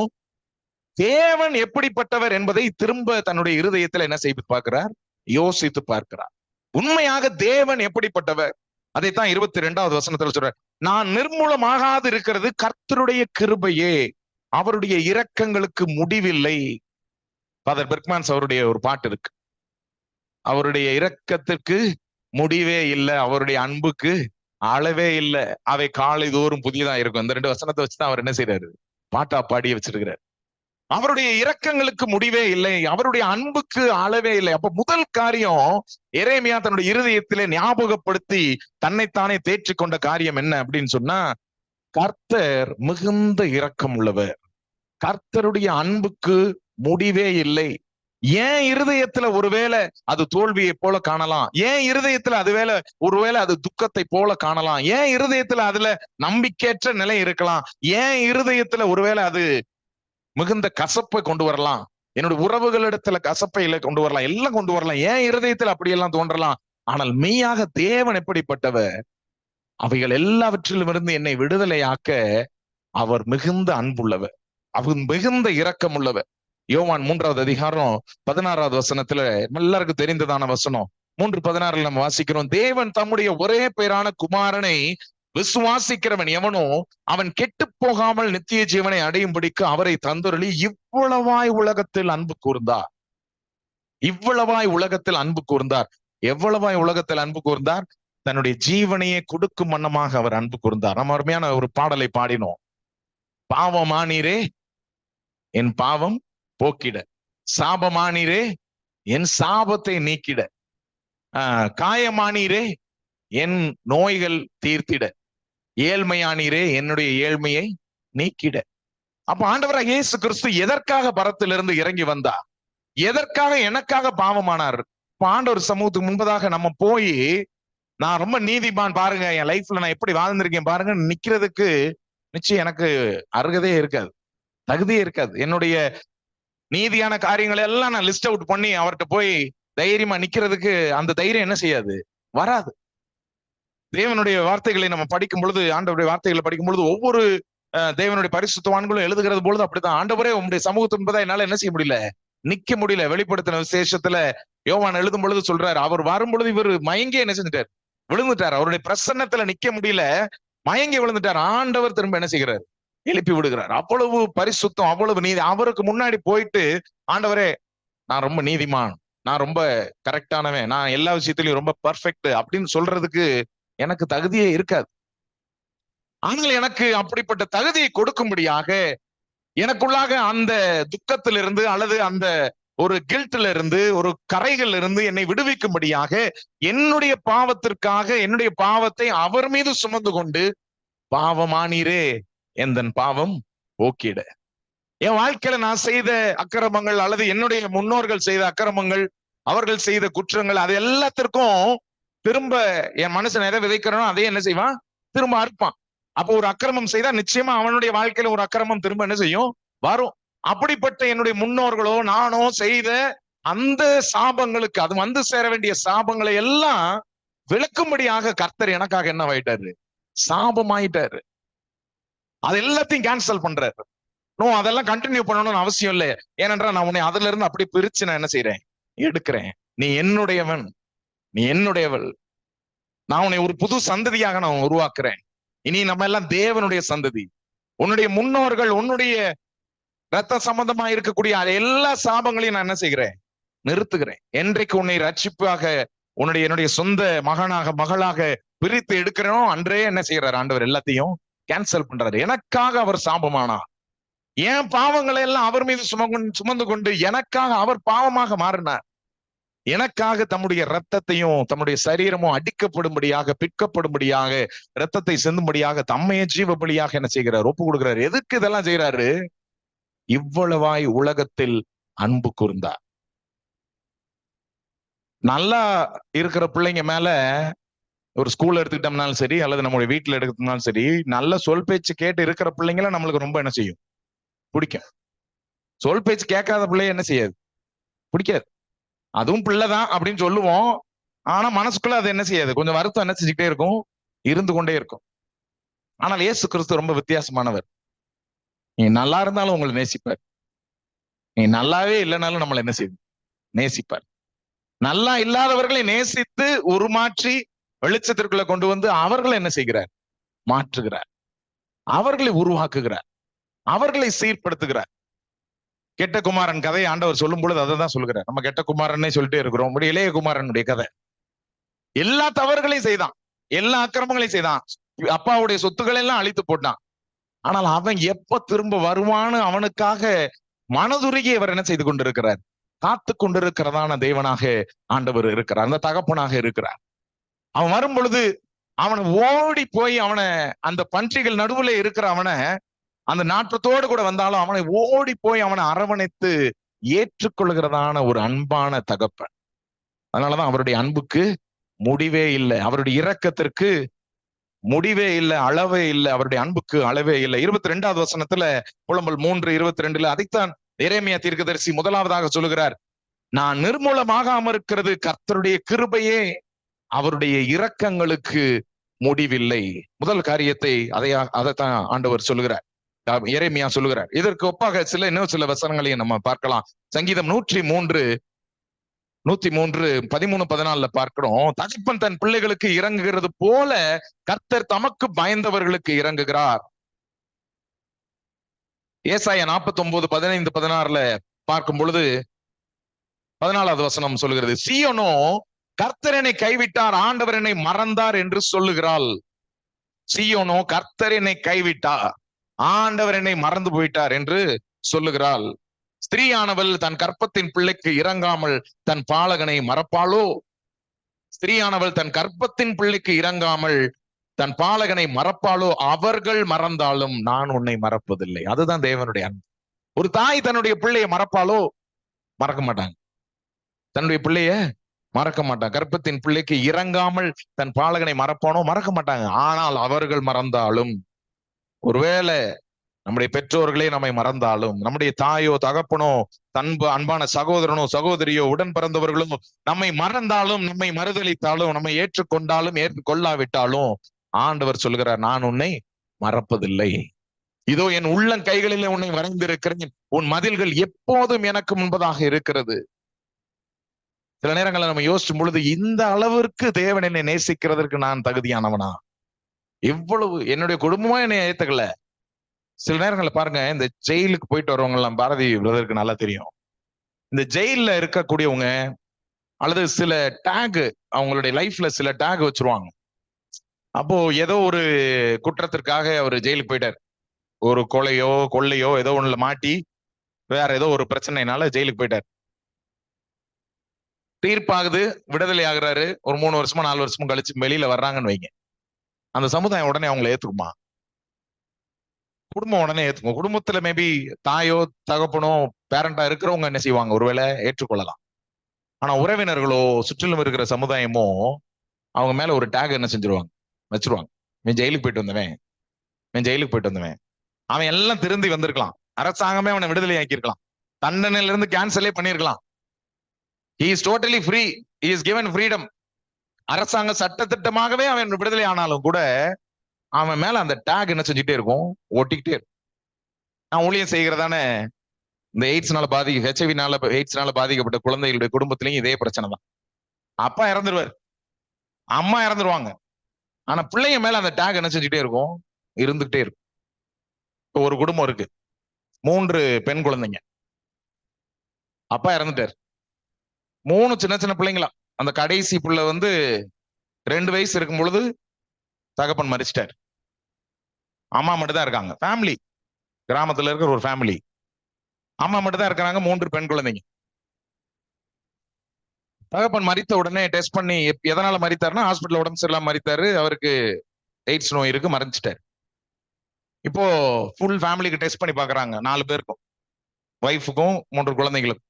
தேவன் எப்படிப்பட்டவர் என்பதை திரும்ப தன்னுடைய இருதயத்தில் என்ன செய்து பார்க்கிறார், யோசித்து பார்க்கிறார். உண்மையாக தேவன் எப்படிப்பட்டவர், அதைத்தான் 22வது வசனத்துல சொல்றார், நான் நிர்மூலமாகாது இருக்கிறது கர்த்தருடைய கிருபையே, அவருடைய இரக்கங்களுக்கு முடிவில்லை. ஃபாதர் பெர்க்மன்ஸ் அவருடைய ஒரு பாட்டு இருக்கு, அவருடைய இரக்கத்திற்கு முடிவே இல்லை, அவருடைய அன்புக்கு அளவே இல்லை, அவை காலை தோறும் புதியதா இருக்கும். இந்த 2 வசனத்தை வச்சுதான் அவர் என்ன செய்யறாரு, பாட்டா பாடி வச்சிருக்கிறார். அவருடைய இரக்கங்களுக்கு முடிவே இல்லை, அவருடைய அன்புக்கு அளவே இல்லை. அப்ப முதல் காரியம் எரேமியா தன்னுடைய இருதயத்திலே ஞாபகப்படுத்தி தன்னைத்தானே தேற்றிக் கொண்ட காரியம் என்ன அப்படின்னு சொன்னா, கர்த்தர் மிகுந்த இரக்கம் உள்ளவர், கர்த்தருடைய அன்புக்கு முடிவே இல்லை. ஏன் இருதயத்துல ஒருவேளை அது தோல்வியை போல காணலாம், ஏன் இருதயத்துல ஒருவேளை அது துக்கத்தை போல காணலாம், ஏன் இருதயத்துல அதுல நம்பிக்கையற்ற நிலை இருக்கலாம், ஏன் இருதயத்துல ஒருவேளை அது மிகுந்த கசப்பை கொண்டு வரலாம். என்னுடைய உறவுகளிடத்துல கசப்பையில கொண்டு வரலாம், எல்லாம் கொண்டு வரலாம், ஏன் இருதயத்தில் அப்படியெல்லாம் தோன்றலாம். ஆனால் மெய்யாக தேவன் எப்படிப்பட்டவர்? அவைகள் எல்லாவற்றிலும் இருந்து என்னை விடுதலையாக்க அவர் மிகுந்த அன்புள்ளவர், அவர் மிகுந்த இரக்கம் உள்ளவர். யோவான் 3வது அதிகாரம் 16வது வசனத்துல எல்லாருக்கும் தெரிந்ததான வசனம் 3:16 நம்ம வாசிக்கிறோம். தேவன் தம்முடைய ஒரே பேரான குமாரனை விசுவாசிக்கிறவன் எவனோ அவன் கெட்டு போகாமல் நித்திய ஜீவனை அடையும்படிக்கு அவரை தந்தருளி இவ்வளவாய் உலகத்தில் அன்பு கூர்ந்தார். இவ்வளவாய் உலகத்தில் அன்பு கூர்ந்தார். எவ்வளவாய் உலகத்தில் அன்பு கூர்ந்தார்? தன்னுடைய ஜீவனையே கொடுக்கும் வண்ணமாக அவர் அன்பு கூர்ந்தார். நம்ம அருமையான ஒரு பாடலை பாடினோம். பாவமானீரே என் பாவம் போக்கிட, சாபமானீரே என் சாபத்தை நீக்கிட, காயமானீரே என் நோய்கள் தீர்த்திட, ஏழ்மையானீரே என்னுடைய ஏழ்மையை நீக்கிட. அப்ப ஆண்டவராக இயேசு கிறிஸ்து எதற்காக பரத்திலிருந்து இறங்கி வந்தார்? எதற்காக எனக்காக பாவமானார்? ஆண்டவர் சமூகத்துக்கு முன்பதாக நம்ம போய் நான் ரொம்ப நீதிமான் பாருங்க, என் லைஃப்ல நான் எப்படி வாழ்ந்திருக்கேன் பாருங்க நிக்கிறதுக்கு நிச்சயம் எனக்கு அருகதே இருக்காது, தகுதியே இருக்காது. என்னுடைய நீதியான காரியங்களை எல்லாம் நான் லிஸ்ட் அவுட் பண்ணி அவர்கிட்ட போய் தைரியமா நிக்கிறதுக்கு அந்த தைரியம் என்ன செய்யாது, வராது. தேவனுடைய வார்த்தைகளை நம்ம படிக்கும் பொழுது, ஆண்டவருடைய வார்த்தைகளை படிக்கும் பொழுது ஒவ்வொரு தேவனுடைய பரிசுத்தவான்களும் எழுதுகிறது பொழுது அப்படித்தான். ஆண்டவரே உங்களுடைய சமூகத்து என்பதா என்னால என்ன செய்ய முடியல, நிக்க முடியல. வெளிப்படுத்தின விசேஷத்துல யோவான் எழுதும் பொழுது சொல்றாரு, அவர் வரும் பொழுது இவர் மயங்கி என்ன செஞ்சுட்டார், விழுந்துட்டார். அவருடைய பிரசன்னத்துல நிக்க முடியல, மயங்கி விழுந்துட்டார். ஆண்டவர் திரும்ப என்ன செய்கிறார், எழுப்பி விடுகிறார். அவ்வளவு பரிசுத்தம், அவ்வளவு நீதி. அவருக்கு முன்னாடி போயிட்டு ஆண்டவரே நான் ரொம்ப நீதிமான், நான் ரொம்ப கரெக்டானவன், நான் எல்லா விஷயத்திலையும் ரொம்ப பர்ஃபெக்ட் அப்படின்னு சொல்றதுக்கு எனக்கு தகுதியே இருக்காது. ஆனால் எனக்கு அப்படிப்பட்ட தகுதியை கொடுக்கும்படியாக, எனக்குள்ளாக அந்த துக்கத்திலிருந்து அல்லது அந்த ஒரு கில்ட்ல இருந்து, ஒரு கரைகள் இருந்து என்னை விடுவிக்கும்படியாக என்னுடைய பாவத்திற்காக என்னுடைய பாவத்தை அவர் மீது சுமந்து கொண்டு பாவமானீரே எந்தன் பாவம் போக்கிட. என் வாழ்க்கையில நான் செய்த அக்கிரமங்கள் அல்லது என்னுடைய முன்னோர்கள் செய்த அக்கிரமங்கள், அவர்கள் செய்த குற்றங்கள், அது எல்லாத்திற்கும் திரும்ப என் மனுஷன் எதை விதைக்கிறனோ அதே என்ன செய்வான், திரும்ப அறுப்பான். அப்போ ஒரு அக்கிரமம் செய்தா நிச்சயமா அவனுடைய வாழ்க்கையில ஒரு அக்கிரமம் திரும்ப என்ன செய்யும், வரும். அப்படிப்பட்ட என்னுடைய முன்னோர்களோ நானோ செய்த அந்த சாபங்களுக்கு, அது வந்து சேர வேண்டிய சாபங்களை எல்லாம் விளக்கும்படியாக கர்த்தர் எனக்காக என்ன ஆயிட்டாரு, சாபமாயிட்டாரு. அது எல்லாத்தையும் கேன்சல் பண்றாரு. அதெல்லாம் கண்டினியூ பண்ணணும்னு அவசியம் இல்லை. ஏனென்றால் நான் உன்னை அதுல இருந்து அப்படி பிரிச்சு நான் என்ன செய்யறேன், எடுக்கிறேன். நீ என்னுடையவன், நீ என்னுடையவள். நான் உன்னை ஒரு புது சந்ததியாக நான் உருவாக்குறேன். இனி நம்ம எல்லாம் தேவனுடைய சந்ததி. உன்னுடைய முன்னோர்கள், உன்னுடைய ரத்த சம்பந்தமா இருக்கக்கூடிய எல்லா சாபங்களையும் நான் என்ன செய்கிறேன், நிறுத்துகிறேன். என்றைக்கு உன்னை ரட்சிப்பாக என்னுடைய சொந்த மகனாக மகளாக பிரித்து எடுக்கிறனோ அன்றே என்ன செய்யறாரு, ஆண்டவர் எல்லாத்தையும் கேன்சல் பண்றாரு. எனக்காக அவர் சாபமானா, என் பாவங்களை எல்லாம் அவர் மீது சுமந்து கொண்டு எனக்காக அவர் பாவமாக மாறினார். எனக்காக தம்முடைய ரத்தத்தையும் தம்முடைய சரீரமும் அடிக்கப்படும்படியாக, பிற்கப்படும்படியாக, ரத்தத்தை செந்தும்படியாக தம்மைய ஜீவ பலியாக என்ன செய்கிறார், ஒப்பு கொடுக்கிறார். எதுக்கு இதெல்லாம் செய்யறாரு? இவ்வளவாய் உலகத்தில் அன்பு கூர்ந்தார். நல்லா இருக்கிற பிள்ளைங்க மேல ஒரு ஸ்கூல்ல எடுத்துக்கிட்டோம்னாலும் சரி, அல்லது நம்மளுடைய வீட்டுல எடுத்துக்கிட்டோம்னாலும் சரி, நல்ல சொல் பேச்சு கேட்டு இருக்கிற பிள்ளைங்கள நம்மளுக்கு ரொம்ப என்ன செய்யும், பிடிக்கும். சொல் பேச்சு கேட்காத பிள்ளைய என்ன செய்யாது, பிடிக்காது. அதுவும் பிள்ளைதான் அப்படின்னு சொல்லுவோம், ஆனா மனசுக்குள்ள அது என்ன செய்யாது, கொஞ்சம் வருத்தம் என்ன செஞ்சுக்கிட்டே இருக்கும், இருந்து கொண்டே இருக்கும். ஆனால் இயேசு கிறிஸ்து ரொம்ப வித்தியாசமானவர். நீ நல்லா இருந்தாலும் உங்களை நேசிப்பார், நீ நல்லாவே இல்லைனாலும் நம்மளை என்ன செய்யும், நேசிப்பார். நல்லா இல்லாதவர்களை நேசித்து உருமாற்றி வெளிச்சத்திற்குள்ள கொண்டு வந்து அவர்களை என்ன செய்கிறார், மாற்றுகிறார், அவர்களை உருவாக்குகிறார், அவர்களை சீர்படுத்துகிறார். கெட்ட குமாரன் கதையை ஆண்டவர் சொல்லும் பொழுது அதை தான் சொல்லுகிறார். நம்ம கெட்ட குமாரன்னே சொல்லிட்டே இருக்கிறோம். இளைய குமாரனுடைய கதை, எல்லா தவறுகளையும் செய்தான், எல்லா அக்கிரமங்களையும் செய்தான், அப்பாவுடைய சொத்துக்களை எல்லாம் அழித்து போட்டான். ஆனால் அவன் எப்ப திரும்ப வருவான்னு அவனுக்காக மனதுருகி அவர் என்ன செய்து கொண்டிருக்கிறார், காத்து கொண்டிருக்கிறதான தேவனாக ஆண்டவர் இருக்கிறார், அந்த தகப்பனாக இருக்கிறார். அவன் வரும் பொழுது அவனை ஓடி போய் அவனை, அந்த பன்றிகள் நடுவுல இருக்கிற அவனை, அந்த நாற்றத்தோடு கூட வந்தாலும் அவனை ஓடி போய் அவனை அரவணைத்து ஏற்றுக்கொள்கிறதான ஒரு அன்பான தகப்பன். அதனாலதான் அவருடைய அன்புக்கு முடிவே இல்லை, அவருடைய இரக்கத்திற்கு முடிவே இல்லை, அளவே இல்லை, அவருடைய அன்புக்கு அளவே இல்லை. 22வது வசனத்துல புலம்பல் 3:22 அதைத்தான் எரேமியா தீர்க்கதரிசி முதலாவதாக சொல்லுகிறார், நான் நிர்மூலமாகாம இருக்கிறது கர்த்தருடைய கிருபையே, அவருடைய இரக்கங்களுக்கு முடிவில்லை. முதல் காரியத்தை அதைத்தான் ஆண்டவர் சொல்லுகிறார், எரேமியா சொல்லுகிறார். இதற்கு ஒப்பாக இன்னும் சில வசனங்களையும் நம்ம பார்க்கலாம். சங்கீதம் 103 13 14 பார்க்கிறோம். தகப்பன் தன் பிள்ளைகளுக்கு இறங்குகிறது போல கர்த்தர் தமக்கு பயந்தவர்களுக்கு இறங்குகிறார். ஏசாயா 49 15 16 பார்க்கும் பொழுது 14வது வசனம் சொல்லுகிறது, சீயோனோ கர்த்தர் என்னை கைவிட்டார், ஆண்டவர் என்னை மறந்தார் என்று சொல்லுகிறாள். சீயோனோ கர்த்தர் என்னை கைவிட்டார், ஆண்டவர் என்னை மறந்து போயிட்டார் என்று சொல்லுகிறாள். ஸ்திரீயானவள் தன் கற்பத்தின் பிள்ளைக்கு இறங்காமல் தன் பாலகனை மறப்பாளோ? ஸ்திரீயானவள் தன் கற்பத்தின் பிள்ளைக்கு இறங்காமல் தன் பாலகனை மறப்பாளோ? அவர்கள் மறந்தாலும் நான் உன்னை மறப்பதில்லை. அதுதான் தேவனுடைய அன்பு. ஒரு தாய் தன்னுடைய பிள்ளையை மறப்பாளோ? மறக்க மாட்டாங்க. தன்னுடைய பிள்ளைய மறக்க மாட்டாங்க. கர்ப்பத்தின் பிள்ளைக்கு இறங்காமல் தன் பாலகனை மறப்பானோ? மறக்க மாட்டாங்க. ஆனால் அவர்கள் மறந்தாலும், ஒருவேளை நம்முடைய பெற்றோர்களே நம்மை மறந்தாலும், நம்முடைய தாயோ தகப்பனோ அன்பான சகோதரனோ சகோதரியோ உடன் பிறந்தவர்களும் நம்மை மறந்தாலும், நம்மை மறுதளித்தாலும், நம்மை ஏற்றுக்கொண்டாலும் ஏற்றுக்கொள்ளாவிட்டாலும் ஆண்டவர் சொல்கிறார், நான் உன்னை மறப்பதில்லை. இதோ என் உள்ளங்கைகளிலே உன்னை வரைந்திருக்கிறேன், உன் மதில்கள் எப்போதும் எனக்கு முன்பதாக இருக்கிறது. சில நேரங்களில் நம்ம யோசிக்கும் பொழுது, இந்த அளவிற்கு தேவன் என்னை நேசிக்கிறதற்கு நான் தகுதியானவனா? எவ்வளவு என்னுடைய குடும்பமா என்னை ஏத்துக்கல. சில நேரங்களில் பாருங்க, இந்த ஜெயிலுக்கு போயிட்டு வரவங்க எல்லாம் பாரதி பிரதருக்கு நல்லா தெரியும். இந்த ஜெயில இருக்கக்கூடியவங்க அல்லது சில டேக், அவங்களுடைய லைஃப்ல சில டேக் வச்சிருவாங்க. அப்போ ஏதோ ஒரு குற்றத்திற்காக அவர் ஜெயிலுக்கு போயிட்டார். ஒரு கொள்ளையோ ஏதோ ஒண்ணுல மாட்டி வேற ஏதோ ஒரு பிரச்சனைனால ஜெயிலுக்கு போயிட்டார். தீர்ப்பாகுது, விடுதலை ஆகுறாரு. ஒரு 3 வருஷமா 4 வருஷமும் கழிச்சு வெளியில வர்றாங்கன்னு வைங்க. அந்த சமுதாயம் உடனே அவங்களை ஏத்துக்குமா? குடும்பம் உடனே ஏத்துக்கும். குடும்பத்துல மேபி தாயோ தகப்பனோ பேரண்டா இருக்கிறவங்க என்ன செய்வாங்க, ஒருவேளை ஏற்றுக்கொள்ளலாம். ஆனா உறவினர்களோ சுற்றிலும் இருக்கிற சமுதாயமோ அவங்க மேல ஒரு டேக் என்ன வச்சிருவாங்க. இவன் ஜெயிலுக்கு போயிட்டு வந்தவன், அவன் எல்லாம் திருந்தி வந்திருக்கலாம். அரசாங்கமே அவனை விடுதலை ஆக்கியிருக்கலாம். தண்டனையில இருந்து கேன்சலே பண்ணிருக்கலாம். he is totally free, he is given freedom. அரசாங்க சட்டத்திட்டமாகவே அவன் விடுதலை ஆனாலும் கூட அவன் மேல அந்த டேக் என்ன செஞ்சுட்டே இருக்கும், ஓட்டிக்கிட்டே இருக்கும். நான் ஊழியம் செய்கிறதான இந்த எய்ட்ஸ்னால பாதிக்கப்பட்ட குழந்தைகளுடைய குடும்பத்திலையும் இதே பிரச்சனை தான். அப்பா இறந்துருவார், அம்மா இறந்துருவாங்க. ஆனா பிள்ளைங்க மேல அந்த டேக் என்ன செஞ்சுட்டே இருக்கும், இருந்துகிட்டே இருக்கும். இப்போ ஒரு குடும்பம் இருக்கு, 3 பெண் குழந்தைங்க. அப்பா இறந்துட்டார், 3 சின்ன பிள்ளைங்களா. அந்த கடைசி பிள்ளை 2 வயசு இருக்கும் பொழுது தகப்பன் மரிச்சிட்டார். அம்மா மட்டும் தான் இருக்காங்க. ஃபேமிலி, கிராமத்துல இருக்கிற ஒரு ஃபேமிலி, அம்மா மட்டும் தான் இருக்கிறாங்க. 3 பெண் குழந்தைங்க. தகப்பன் மரித்த உடனே டெஸ்ட் பண்ணி எதனால மரித்தாருன்னா, ஹாஸ்பிட்டல் உடம்பு சரியில்லாம மரித்தாரு. அவருக்கு எய்ட்ஸ் நோய் இருக்கு, மறைஞ்சிட்டாரு. இப்போ ஃபுல் ஃபேமிலிக்கு டெஸ்ட் பண்ணி பாக்குறாங்க, 4 பேருக்கும், ஒய்ஃபுக்கும் 3 குழந்தைகளுக்கும்.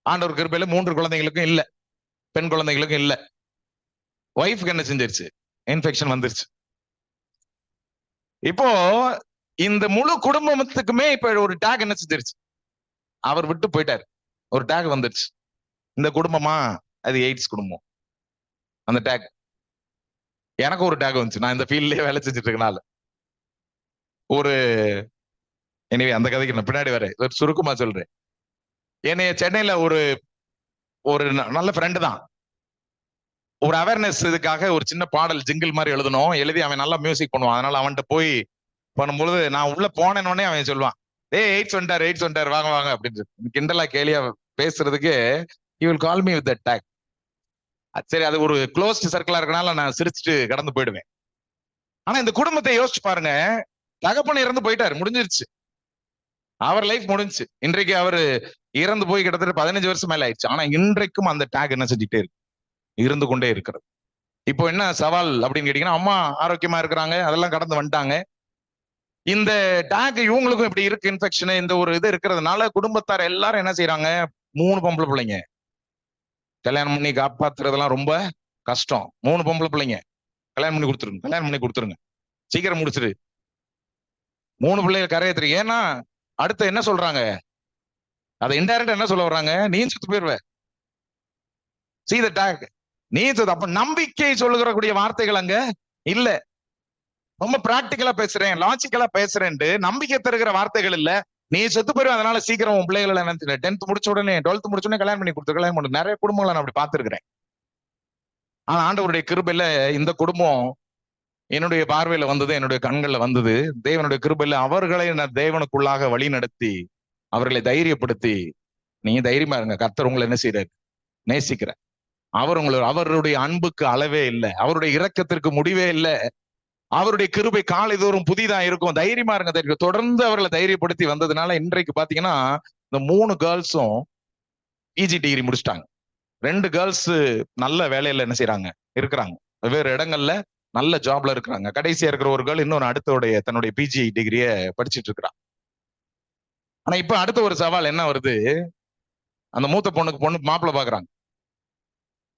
ஆண்டவர் கிருபையில 3 குழந்தைகளுக்கும் இல்ல, பெண் குழந்தைகளுக்கும் இல்ல. ஒய்ஃபுக்கு என்ன செஞ்சிருச்சு, இன்ஃபெக்ஷன் வந்துருச்சு. இப்போ இந்த முழு குடும்பத்துக்குமே இப்ப ஒரு டேக் என்ன செஞ்சிருச்சு, அவர் விட்டு போயிட்டார், ஒரு டேக் வந்துருச்சு. இந்த குடும்பமா, அது எய்ட்ஸ் குடும்பம். அந்த டேக் எனக்கு ஒரு டேக் வந்துச்சு. நான் இந்த ஃபீல்ட்லயே வேலை செஞ்சுட்டு இருக்கனால ஒரு எனவே அந்த கதைக்கு நான் பின்னாடி வரேன், சுருக்கமா சொல்றேன். என்னைய சென்னையில ஒரு நல்ல ஃப்ரெண்டு தான், ஒரு அவேர்னஸ் இதுக்காக ஒரு சின்ன பாடல் ஜிங்கிள் மாதிரி எழுதணும். எழுதி அவன் நல்லா மியூசிக் பண்ணுவான். அதனால அவன்கிட்ட போய் பண்ணும்பொழுது நான் உள்ள போனேன்னே அவன் சொல்லுவான், எய்ட்ஸ் வந்துட்டார் வாங்க அப்படின்னு கிண்டலா கேலியா பேசுறதுக்கு he will call me with that tag. சரி, அது ஒரு க்ளோஸ்ட் சர்க்கிளா இருக்கனால நான் சிரிச்சுட்டு கடந்து போயிடுவேன். ஆனா இந்த குடும்பத்தை யோசிச்சு பாருங்க, தகப்பன் இறந்து போயிட்டாரு, முடிஞ்சிருச்சு, அவர் லைஃப் முடிஞ்சுச்சு. இன்றைக்கு அவரு இறந்து போய் கிட்டத்தட்ட 15 வருஷம் மேல ஆயிடுச்சு. ஆனா இன்றைக்கும் அந்த டேக் என்ன செஞ்சுட்டே இருக்கு, இருந்து கொண்டே இருக்கிறது. இப்போ என்ன சவால் அப்படின்னு கேட்டீங்கன்னா, அம்மா ஆரோக்கியமா இருக்கிறாங்க, அதெல்லாம் கடந்து வந்துட்டாங்க. இந்த டேக் இவங்களுக்கும் இப்படி இருக்கு, இன்ஃபெக்ஷன், இந்த ஒரு இது இருக்கிறதுனால குடும்பத்தார் எல்லாரும் என்ன செய்யறாங்க, 3 பொம்பளை பிள்ளைங்க கல்யாணம் பண்ணி காப்பாத்துறதெல்லாம் ரொம்ப கஷ்டம். 3 பொம்பளை பிள்ளைங்க கல்யாணம் பண்ணி கொடுத்துருங்க, சீக்கிரம் முடிச்சிரு. 3 பிள்ளைகள் கரையேத்துரு. ஏன்னா அடுத்த என்ன சொல்றாங்க, அதை இன்டைரக்டா என்ன சொல்ல வர்றாங்க, நீ செத்து போயிருவ. See the tag. நீ செத்து. அப்ப நம்பிக்கை சொல்லுகிற வார்த்தைகள் அங்க இல்ல. ரொம்ப பிராக்டிக்கலா பேசுறேன், லாஜிக்கலா பேசுறேன்ட்டு நம்பிக்கை தருகிற வார்த்தைகள் இல்ல. நீ செத்து போயிரு, அதனால சீக்கிரம் உன் பிள்ளைகளை என்ன 10th முடிச்ச உடனே 12th முடிச்ச உடனே கல்யாணம் பண்ணி கொடுத்து கல்யாணம் பண்ணு. நிறைய குடும்பங்களை நான் அப்படி பார்த்திருக்கிறேன். ஆனா ஆண்டவருடைய கிருபையில இந்த குடும்பம் என்னுடைய பார்வையில வந்தது, என்னுடைய கண்கள்ல வந்தது. தேவனுடைய கிருபையில அவர்களை நான் தேவனுக்குள்ளாக வழி நடத்தி அவர்களை தைரியப்படுத்தி, நீங்க தைரியமா இருங்க, கர்த்தர் உங்களை என்ன செய்யறாரு, நேசிக்கிற. அவருடைய அன்புக்கு அளவே இல்லை, அவருடைய இரக்கத்திற்கு முடிவே இல்லை. அவருடைய கிருபை காலைதோறும் புதிதா இருக்கும், தைரியமா இருங்க. தொடர்ந்து அவர்களை தைரியப்படுத்தி வந்ததுனால இன்றைக்கு பாத்தீங்கன்னா இந்த 3 கேர்ள்ஸும் பிஜி டிகிரி முடிச்சிட்டாங்க. 2 கேர்ள்ஸ் நல்ல வேலையில என்ன செய்யறாங்க, இருக்கிறாங்க, வெவ்வேறு இடங்கள்ல நல்ல ஜாப்ல இருக்கிறாங்க. கடைசியா இருக்கிற ஒரு கேர்ள் இன்னொரு அடுத்தோடைய தன்னுடைய பிஜி டிகிரிய படிச்சுட்டு இருக்கிறான். ஆனா இப்ப அடுத்த ஒரு சவால் என்ன வருது, அந்த மூத்த பொண்ணு மாப்பிள்ளை பாக்குறாங்க.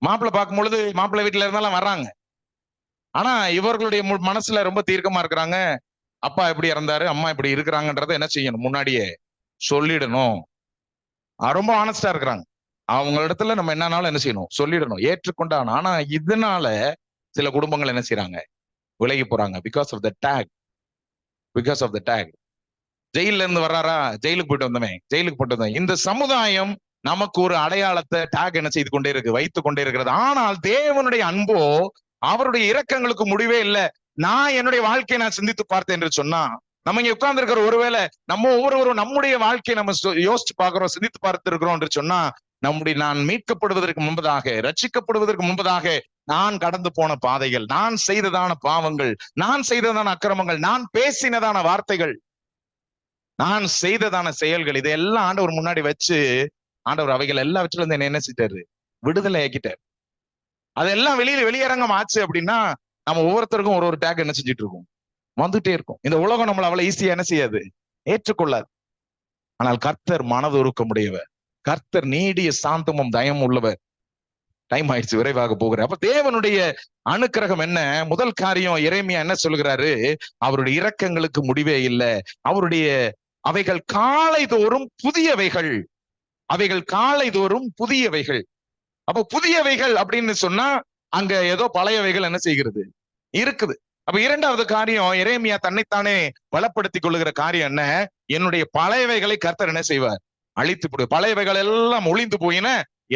மாப்பிள்ளை பார்க்கும் பொழுது மாப்பிள்ளை வீட்டுல இருந்தாலும் வர்றாங்க. ஆனா இவர்களுடைய மனசுல ரொம்ப தீர்க்கமா இருக்கிறாங்க. அப்பா எப்படி இறந்தாரு, அம்மா இப்படி இருக்கிறாங்கன்றத என்ன செய்யணும், முன்னாடியே சொல்லிடணும். ரொம்ப ஆனஸ்டா இருக்கிறாங்க. அவங்க இடத்துல நம்ம என்னன்னாலும் என்ன செய்யணும், சொல்லிடணும், ஏற்றுக்கொண்டான. ஆனா இதனால சில குடும்பங்கள் என்ன செய்யறாங்க, விலகி போறாங்க. Because of the tag. ஜெயில இருந்து வர்றாரா, ஜெயிலுக்கு போயிட்டு வந்தவன், ஜெயிலுக்கு போயிட்டு வந்தேன். இந்த சமுதாயம் நமக்கு ஒரு அடையாளத்தை டேக் என்ன செய்து கொண்டே இருக்கு, வைத்து கொண்டே இருக்கிறது. ஆனால் தேவனுடைய அன்போ அவருடைய இரக்கங்களுக்கு முடிவே இல்லை. நான் என்னுடைய வாழ்க்கையை நான் சிந்தித்து பார்த்தேன் என்று சொன்னா, நம்ம இங்க உட்கார்ந்து இருக்கிற ஒருவேளை நம்ம ஒவ்வொருவரும் நம்முடைய வாழ்க்கையை நம்ம யோசிச்சு பார்க்கிறோம், சிந்தித்து பார்த்து இருக்கிறோம் என்று சொன்னா, நான் மீட்கப்படுவதற்கு முன்பதாக, ரட்சிக்கப்படுவதற்கு முன்பதாக நான் கடந்து போன பாதைகள், நான் செய்ததான பாவங்கள், நான் செய்ததான அக்கிரமங்கள், நான் பேசினதான வார்த்தைகள், நான் செய்ததான செயல்கள், இதையெல்லாம் ஆண்டவர் முன்னாடி வச்சு ஆண்டவர் அவைகள் எல்லாவற்றிலும் இருந்து என்ன செஞ்சாரு, விடுதலை ஆக்கிட்டார். அதெல்லாம் வெளியரங்கம் ஆச்சு அப்படின்னா நம்ம ஒவ்வொருத்தருக்கும் ஒரு டேக் என்ன செஞ்சுட்டு இருக்கோம், வந்துட்டே இருக்கும். இந்த உலகம் நம்மள அவ்வளவு ஈஸியா என்ன செய்யாது, ஏற்றுக்கொள்ளாது. ஆனால் கர்த்தர் மனதுருக்கமுடையவர், கர்த்தர் நீடிய சாந்தமும் தயமும் உள்ளவர். டைம் ஆயிடுச்சு, விரைவாக போகிறார். அப்ப தேவனுடைய அனுக்கிரகம் என்ன? முதல் காரியம், எரேமியா என்ன சொல்கிறாரு, அவருடைய இரக்கங்களுக்கு முடிவே இல்லை. அவைகள் காலைதோறும் புதியவைகள், அவைகள் காலைதோறும் புதியவைகள். அப்ப புதியவைகள் அப்படின்னு சொன்னா அங்க ஏதோ பழையவைகள் என்ன செய்கிறது, இருக்குது. அப்ப இரண்டாவது காரியம், எரேமியா தன்னைத்தானே பலப்படுத்திக் கொள்ளுகிற காரியம் என்ன, என்னுடைய பழையவைகளை கர்த்தர் என்ன செய்வார், அழித்து போடு. பழையவைகள் எல்லாம் ஒளிந்து போயின,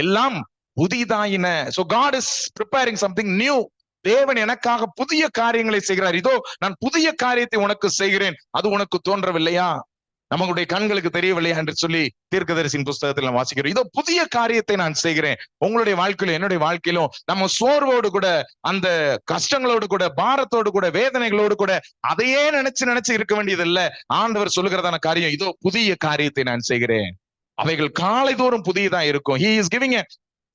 எல்லாம் புதிதாயின. So God is preparing something new. தேவன் எனக்காக புதிய காரியங்களை செய்கிறார். இதோ நான் புதிய காரியத்தை உனக்கு செய்கிறேன், அது உனக்கு தோன்றவில்லையா, நம்மளுடைய கண்களுக்கு தெரியவில்லையா என்று சொல்லி தீர்க்கதரிசியின் புஸ்தகத்தில் நான் வாசிக்கிறோம். இதோ புதிய காரியத்தை நான் செய்கிறேன். உங்களுடைய வாழ்க்கையிலும் என்னுடைய வாழ்க்கையிலும் நம்ம சோர்வோடு கூட, அந்த கஷ்டங்களோடு கூட, பாரத்தோடு கூட, வேதனைகளோடு கூட அதையே நினைச்சு இருக்க வேண்டியது இல்ல. ஆண்டவர் சொல்லுகிறதான காரியம், இதோ புதிய காரியத்தை நான் செய்கிறேன், அவைகள் காலைதோறும் புதியதா இருக்கும். He is giving a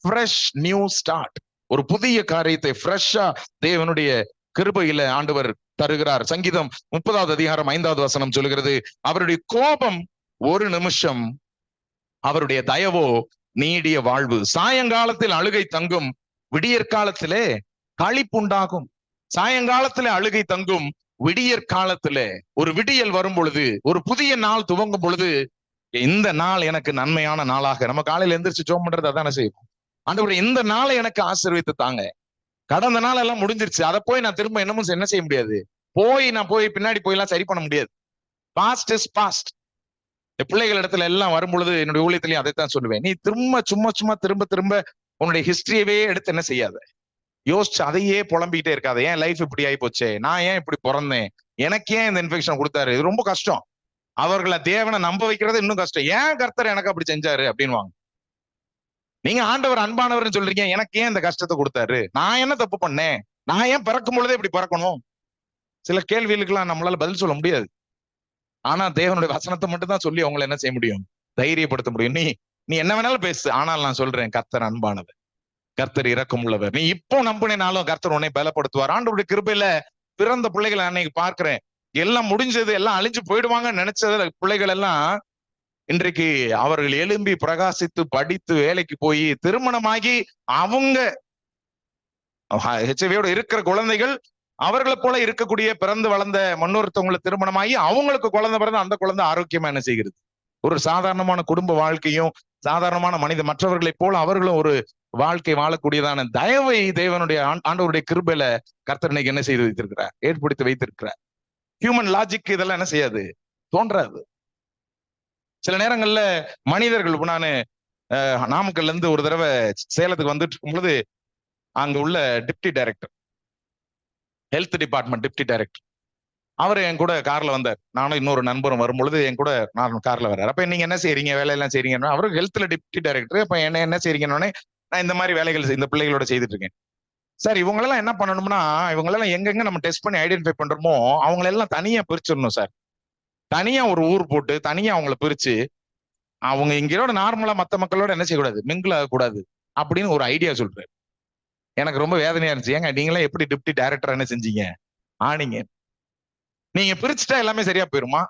fresh new start. ஒரு புதிய காரியத்தை ஃப்ரெஷ்ஷா தேவனுடைய கிருபையில ஆண்டவர் தருகிறார். சங்கீதம் 30வது அதிகாரம் 5வது வசனம் சொல்லுகிறது, அவருடைய கோபம் ஒரு நிமிஷம், அவருடைய தயவோ நீடிய வாழ்வு. சாயங்காலத்தில் அழுகை தங்கும், விடியற்காலத்திலே களிப்புண்டாகும். சாயங்காலத்திலே அழுகை தங்கும், விடியற்காலத்திலே ஒரு விடியல் வரும் பொழுது, ஒரு புதிய நாள் துவங்கும் பொழுது, இந்த நாள் எனக்கு நன்மையான நாளாக, நம்ம காலையில எந்திரிச்சு ஜெபம் பண்றது அதான செய்யும், ஆண்டவரே இந்த நாளை எனக்கு ஆசீர்வதித்து தாங்க. கடந்த நாள் எல்லாம் முடிஞ்சிருச்சு, அதை போய் நான் திரும்ப என்ன செய்ய முடியாது, நான் பின்னாடி போயெல்லாம் சரி பண்ண முடியாது. Past is past. பிள்ளைகள் இடத்துல எல்லாம் வரும் பொழுது என்னுடைய ஊழியத்திலையும் அதைத்தான் சொல்லுவேன், நீ சும்மா திரும்ப உன்னுடைய ஹிஸ்டரியவே எடுத்து என்ன செய்யாத, யோசிச்சு அதையே புலம்பிக்கிட்டே இருக்காத. ஏன் லைஃப் இப்படி ஆகி போச்சே, நான் ஏன் இப்படி பிறந்தேன், எனக்கு ஏன் இந்த இன்ஃபெக்ஷன் கொடுத்தாரு, இது ரொம்ப கஷ்டம். அவர்களை தேவனை நம்ப வைக்கிறது இன்னும் கஷ்டம். ஏன் கர்த்தர் எனக்கு அப்படி செஞ்சாரு அப்படின்வாங்க. நீங்க ஆண்டவர் அன்பானவர்னு சொல்றீங்க, எனக்கு ஏன் இந்த கஷ்டத்தை கொடுத்தாரு, நான் என்ன தப்பு பண்ணேன், நான் ஏன் பிறக்கும் பொழுதே இப்படி பிறக்கணும்? சில கேள்விகளுக்கெல்லாம் நம்மளால பதில் சொல்ல முடியாது. ஆனா தேவனுடைய வசனத்தை மட்டும் தான் சொல்லி அவங்களை என்ன செய்ய முடியும், தைரியப்படுத்த முடியும். நீ என்ன வேணாலும் பேசு, ஆனால் நான் சொல்றேன், கர்த்தர் அன்பானவர், கர்த்தர் இரக்கம் உள்ளவர். நீ இப்போ நம்பினாலும் கர்த்தர் உன்னை பலப்படுத்துவார். ஆண்டவருடைய கிருபையில பிறந்த பிள்ளைகளை அன்னைக்கு பார்க்கிறேன், எல்லாம் முடிஞ்சது, எல்லாம் அழிஞ்சு போயிடுவாங்கன்னு நினைச்சது பிள்ளைகள் எல்லாம் இன்றைக்கு அவர்கள் எழும்பி பிரகாசித்து படித்து வேலைக்கு போய் திருமணமாகி, அவங்க ஹெச்ஐவியோட இருக்கிற குழந்தைகள் அவர்களை போல இருக்கக்கூடிய பிறந்து வளர்ந்த முன்னொருத்தவங்களை திருமணமாகி அவங்களுக்கு குழந்தை பிறந்து அந்த குழந்தை ஆரோக்கியமா என்ன செய்கிறது, ஒரு சாதாரணமான குடும்ப வாழ்க்கையும் சாதாரணமான மற்றவர்களை போல அவர்களும் ஒரு வாழ்க்கை வாழக்கூடியதான தயவை தேவனுடைய ஆண்டவருடைய கிருபையில கர்த்தர் இன்னைக்கு என்ன செய்து வைத்திருக்கிறார், ஏற்படுத்தி வைத்திருக்கிறார். ஹியூமன் லாஜிக் இதெல்லாம் என்ன செய்யாது, தோன்றாது. சில நேரங்கள்ல மனிதர்கள், நானு நாமக்கல்ல இருந்து ஒரு தடவை சேலத்துக்கு வந்துட்டு இருக்கும் பொழுது அங்க உள்ள deputy director, health department deputy director, அவர் என் கூட கார்ல வந்தார். நானும் இன்னொரு நண்பரும் வரும்பொழுது என் கூட நான் கார்ல வர்றாரு. அப்ப நீங்க என்ன செய்றீங்க, வேலையெல்லாம் செய்றீங்கன்னா, அவருக்கு ஹெல்த்ல டிப்டி டைரக்டர். அப்ப என்ன செய்றீங்கன்னு, நான் இந்த மாதிரி வேலைகள் இந்த பிள்ளைகளோட செய்துட்டு இருக்கேன். சார், இவங்களெல்லாம் என்ன பண்ணணும்னா, இவங்களெல்லாம் எங்கெங்க நம்ம டெஸ்ட் பண்ணி ஐடென்டிஃபை பண்றோமோ அவங்களெல்லாம் தனியா பிரிச்சிடணும் சார். தனியா ஒரு ஊர் போட்டு தனியா அவங்கள பிரிச்சு, அவங்க இங்கோட நார்மலா மத்த மக்களோட என்ன செய்யக்கூடாது, மிங்கிள் ஆகக்கூடாது அப்படின்னு ஒரு ஐடியா சொல்றாரு. எனக்கு ரொம்ப வேதனையா இருந்துச்சு. ஏங்க நீங்களே எப்படி டிப்டி டைரக்டர் என்ன செஞ்சீங்க, ஆனீங்க? நீங்க பிரிச்சுட்டா எல்லாமே சரியா போயிருமா?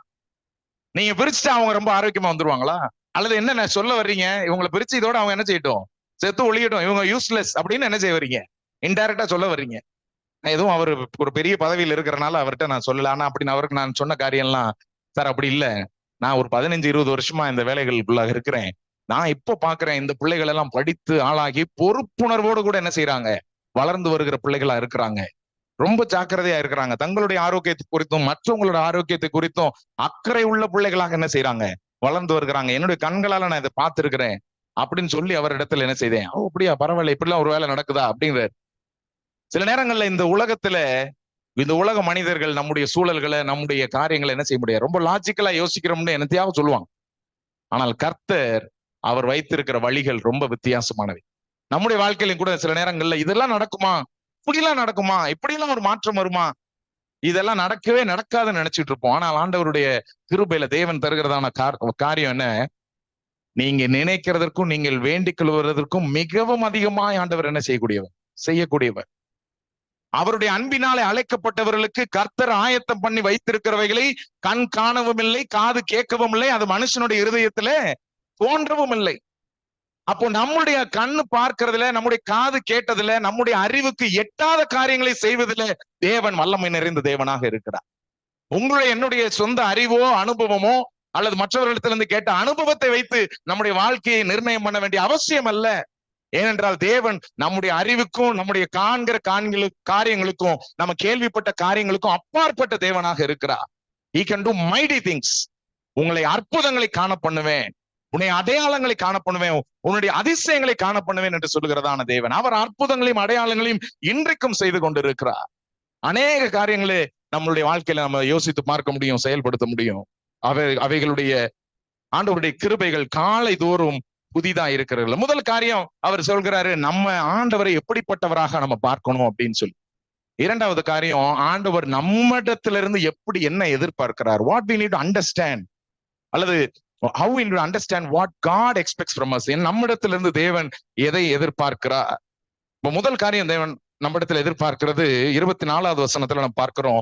நீங்க பிரிச்சுட்டா அவங்க ரொம்ப ஆரோக்கியமா வந்துருவாங்களா? அல்லது என்ன சொல்ல வர்றீங்க, இவங்களை பிரிச்சு இதோட அவங்க என்ன செய்யட்டும், செத்து ஒழியட்டும், இவங்க யூஸ்லெஸ் அப்படின்னு என்ன செய்ய வர்றீங்க, இன்டைரக்டா சொல்ல வர்றீங்க. எதுவும் அவர் ஒரு பெரிய பதவியில் இருக்கிறனால அவர்கிட்ட நான் சொல்லல. ஆனா அப்படின்னு அவருக்கு நான் சொன்ன காரியம்லாம், சார் அப்படி இல்ல, நான் ஒரு 15-20 வருஷமா இந்த வேலைகளுக்குள்ளாக இருக்கிறேன். நான் இப்போ பாக்குறேன் இந்த பிள்ளைகள் எல்லாம் படித்து ஆளாகி பொறுப்புணர்வோடு கூட என்ன செய்யறாங்க, வளர்ந்து வருகிற பிள்ளைகளா இருக்கிறாங்க. ரொம்ப ஜாக்கிரதையா இருக்கிறாங்க. தங்களுடைய ஆரோக்கியத்தை குறித்தும் மற்றவங்களோட ஆரோக்கியத்தை குறித்தும் அக்கறை உள்ள பிள்ளைகளாக என்ன செய்யறாங்க, வளர்ந்து வருகிறாங்க. என்னுடைய கண்களால நான் இதை பார்த்திருக்கிறேன் அப்படின்னு சொல்லி அவரிடத்துல என்ன செய்தேன். ஓ அப்படியா, பரவாயில்ல, இப்படிலாம் ஒரு வேலை நடக்குதா அப்படிங்கிறார். சில நேரங்கள்ல இந்த உலகத்துல, இந்த உலக மனிதர்கள் நம்முடைய சூழல்களை, நம்முடைய காரியங்களை என்ன செய்ய முடியாது, ரொம்ப லாஜிக்கலா யோசிக்கிறோம்னு என்னத்தையாவது சொல்லுவாங்க. ஆனால் கர்த்தர் அவர் வைத்திருக்கிற வழிகள் ரொம்ப வித்தியாசமானவை. நம்முடைய வாழ்க்கையிலும் கூட சில நேரங்கள்ல இதெல்லாம் நடக்குமா, இப்படிலாம் நடக்குமா, இப்படிலாம் ஒரு மாற்றம் வருமா, இதெல்லாம் நடக்கவே நடக்காதுன்னு நினைச்சிட்டு இருப்போம். ஆனால் ஆண்டவருடைய கிருபையில தேவன் தருகிறதான காரியம் என்ன, நீங்க நினைக்கிறதற்கும் நீங்கள் வேண்டிக் கொள்வதற்கும் மிகவும் அதிகமாய் ஆண்டவர் என்ன செய்யக்கூடியவர். அவருடைய அன்பினாலே அழைக்கப்பட்டவர்களுக்கு கர்த்தர் ஆயத்தம் பண்ணி வைத்திருக்கிறவைகளை கண் காணவும் இல்லை, காது கேட்கவும் இல்லை, அது மனுஷனுடைய இருதயத்துல தோன்றவும் இல்லை. அப்போ நம்முடைய கண்ணு பார்க்கிறதுல, நம்முடைய காது கேட்டதுல, நம்முடைய அறிவுக்கு எட்டாத காரியங்களை செய்வதில் தேவன் வல்லமை நிறைந்த தேவனாக இருக்கிறார். உங்களுடைய என்னுடைய சொந்த அறிவோ அனுபவமோ அல்லது மற்றவர்களிடத்திலிருந்து கேட்ட அனுபவத்தை வைத்து நம்முடைய வாழ்க்கையை நிர்ணயம் பண்ண வேண்டிய அவசியம் அல்ல. ஏனென்றால் தேவன் நம்முடைய அறிவுக்கும் நம்முடைய காண்கிற காரியங்களுக்கும் நம்ம கேள்விப்பட்ட காரியங்களுக்கும் அப்பாற்பட்ட தேவனாக இருக்கிறார். He can do mighty things. உங்களை அற்புதங்களை காண பண்ணுவேன், உன்னை அடையாளங்களை காண பண்ணுவேன், உன்னுடைய அதிசயங்களை காண பண்ணுவேன் என்று சொல்லுகிறதான தேவன். அவர் அற்புதங்களையும் அடையாளங்களையும் இன்றைக்கும் செய்து கொண்டிருக்கிறார். அநேக காரியங்களை நம்மளுடைய வாழ்க்கையில நம்ம யோசித்து பார்க்க முடியும், செயல்படுத்த முடியும். அவைகளுடைய ஆண்டவருடைய கிருபைகள் காலை தோறும் புதிதா இருக்கிறது. முதல் காரியம் அவர் சொல்கிறாரு, நம்ம ஆண்டவரை எப்படிப்பட்டவராக நம்ம பார்க்கணும் அப்படின்னு சொல்லி. இரண்டாவது காரியம், ஆண்டவர் நம்மிடத்திலிருந்து எப்படி என்ன எதிர்பார்க்கிறார், what we need to understand, அல்லது how we need to understand what God expects from us. நம்மிடத்திலிருந்து தேவன் எதை எதிர்பார்க்கிறார். முதல் காரியம் தேவன் நம்மிடத்தில் எதிர்பார்க்கிறது 24வது வசனத்துல நம்ம பார்க்கிறோம்,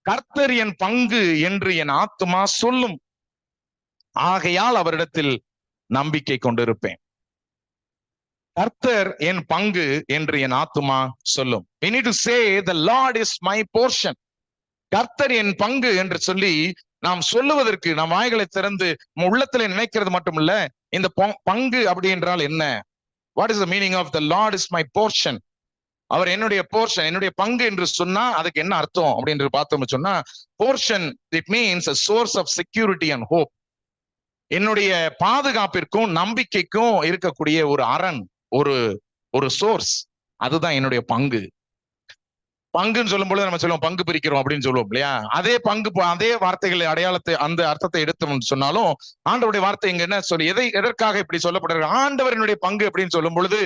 கர்த்தர் என் பங்கு என்று என் ஆத்துமா சொல்லும், ஆகையால் அவரிடத்தில் நம்பிக்கை கொண்டிருப்பேன். கர்த்தர் என் பங்கு என்று என் ஆத்துமா சொல்லும். We need to say the Lord is my portion. கர்த்தர் என் பங்கு என்று சொல்லி நாம் சொல்லுவதற்கு நாம் வாய்களை திறந்து உள்ளத்துல நினைக்கிறது மட்டுமில்ல, இந்த பங்கு அப்படி என்றால் என்ன, what is the meaning of the lord is my portion. அவர் என்னுடைய போர்ஷன், என்னுடைய பங்கு என்று சொன்னா அதுக்கு என்ன அர்த்தம் அப்படின்னு பார்த்தோம்னு சொன்னா, portion it means a source of security and hope. என்னுடைய பாதுகாப்பிற்கும் நம்பிக்கைக்கும் இருக்கக்கூடிய ஒரு அரண், ஒரு சோர்ஸ், அதுதான் என்னுடைய பங்கு. பங்குன்னு சொல்லும் பொழுது நம்ம சொல்லுவோம் பங்கு பிரிக்கிறோம் அப்படின்னு சொல்லுவோம் இல்லையா. அதே பங்கு, அதே வார்த்தைகளை அடையாளத்தை அந்த அர்த்தத்தை எடுத்தோம்னு சொன்னாலும் ஆண்டவருடைய வார்த்தை இங்க என்ன சொல்லி எதற்காக இப்படி சொல்லப்படுறது, ஆண்டவர் என்னுடைய பங்கு அப்படின்னு சொல்லும் பொழுது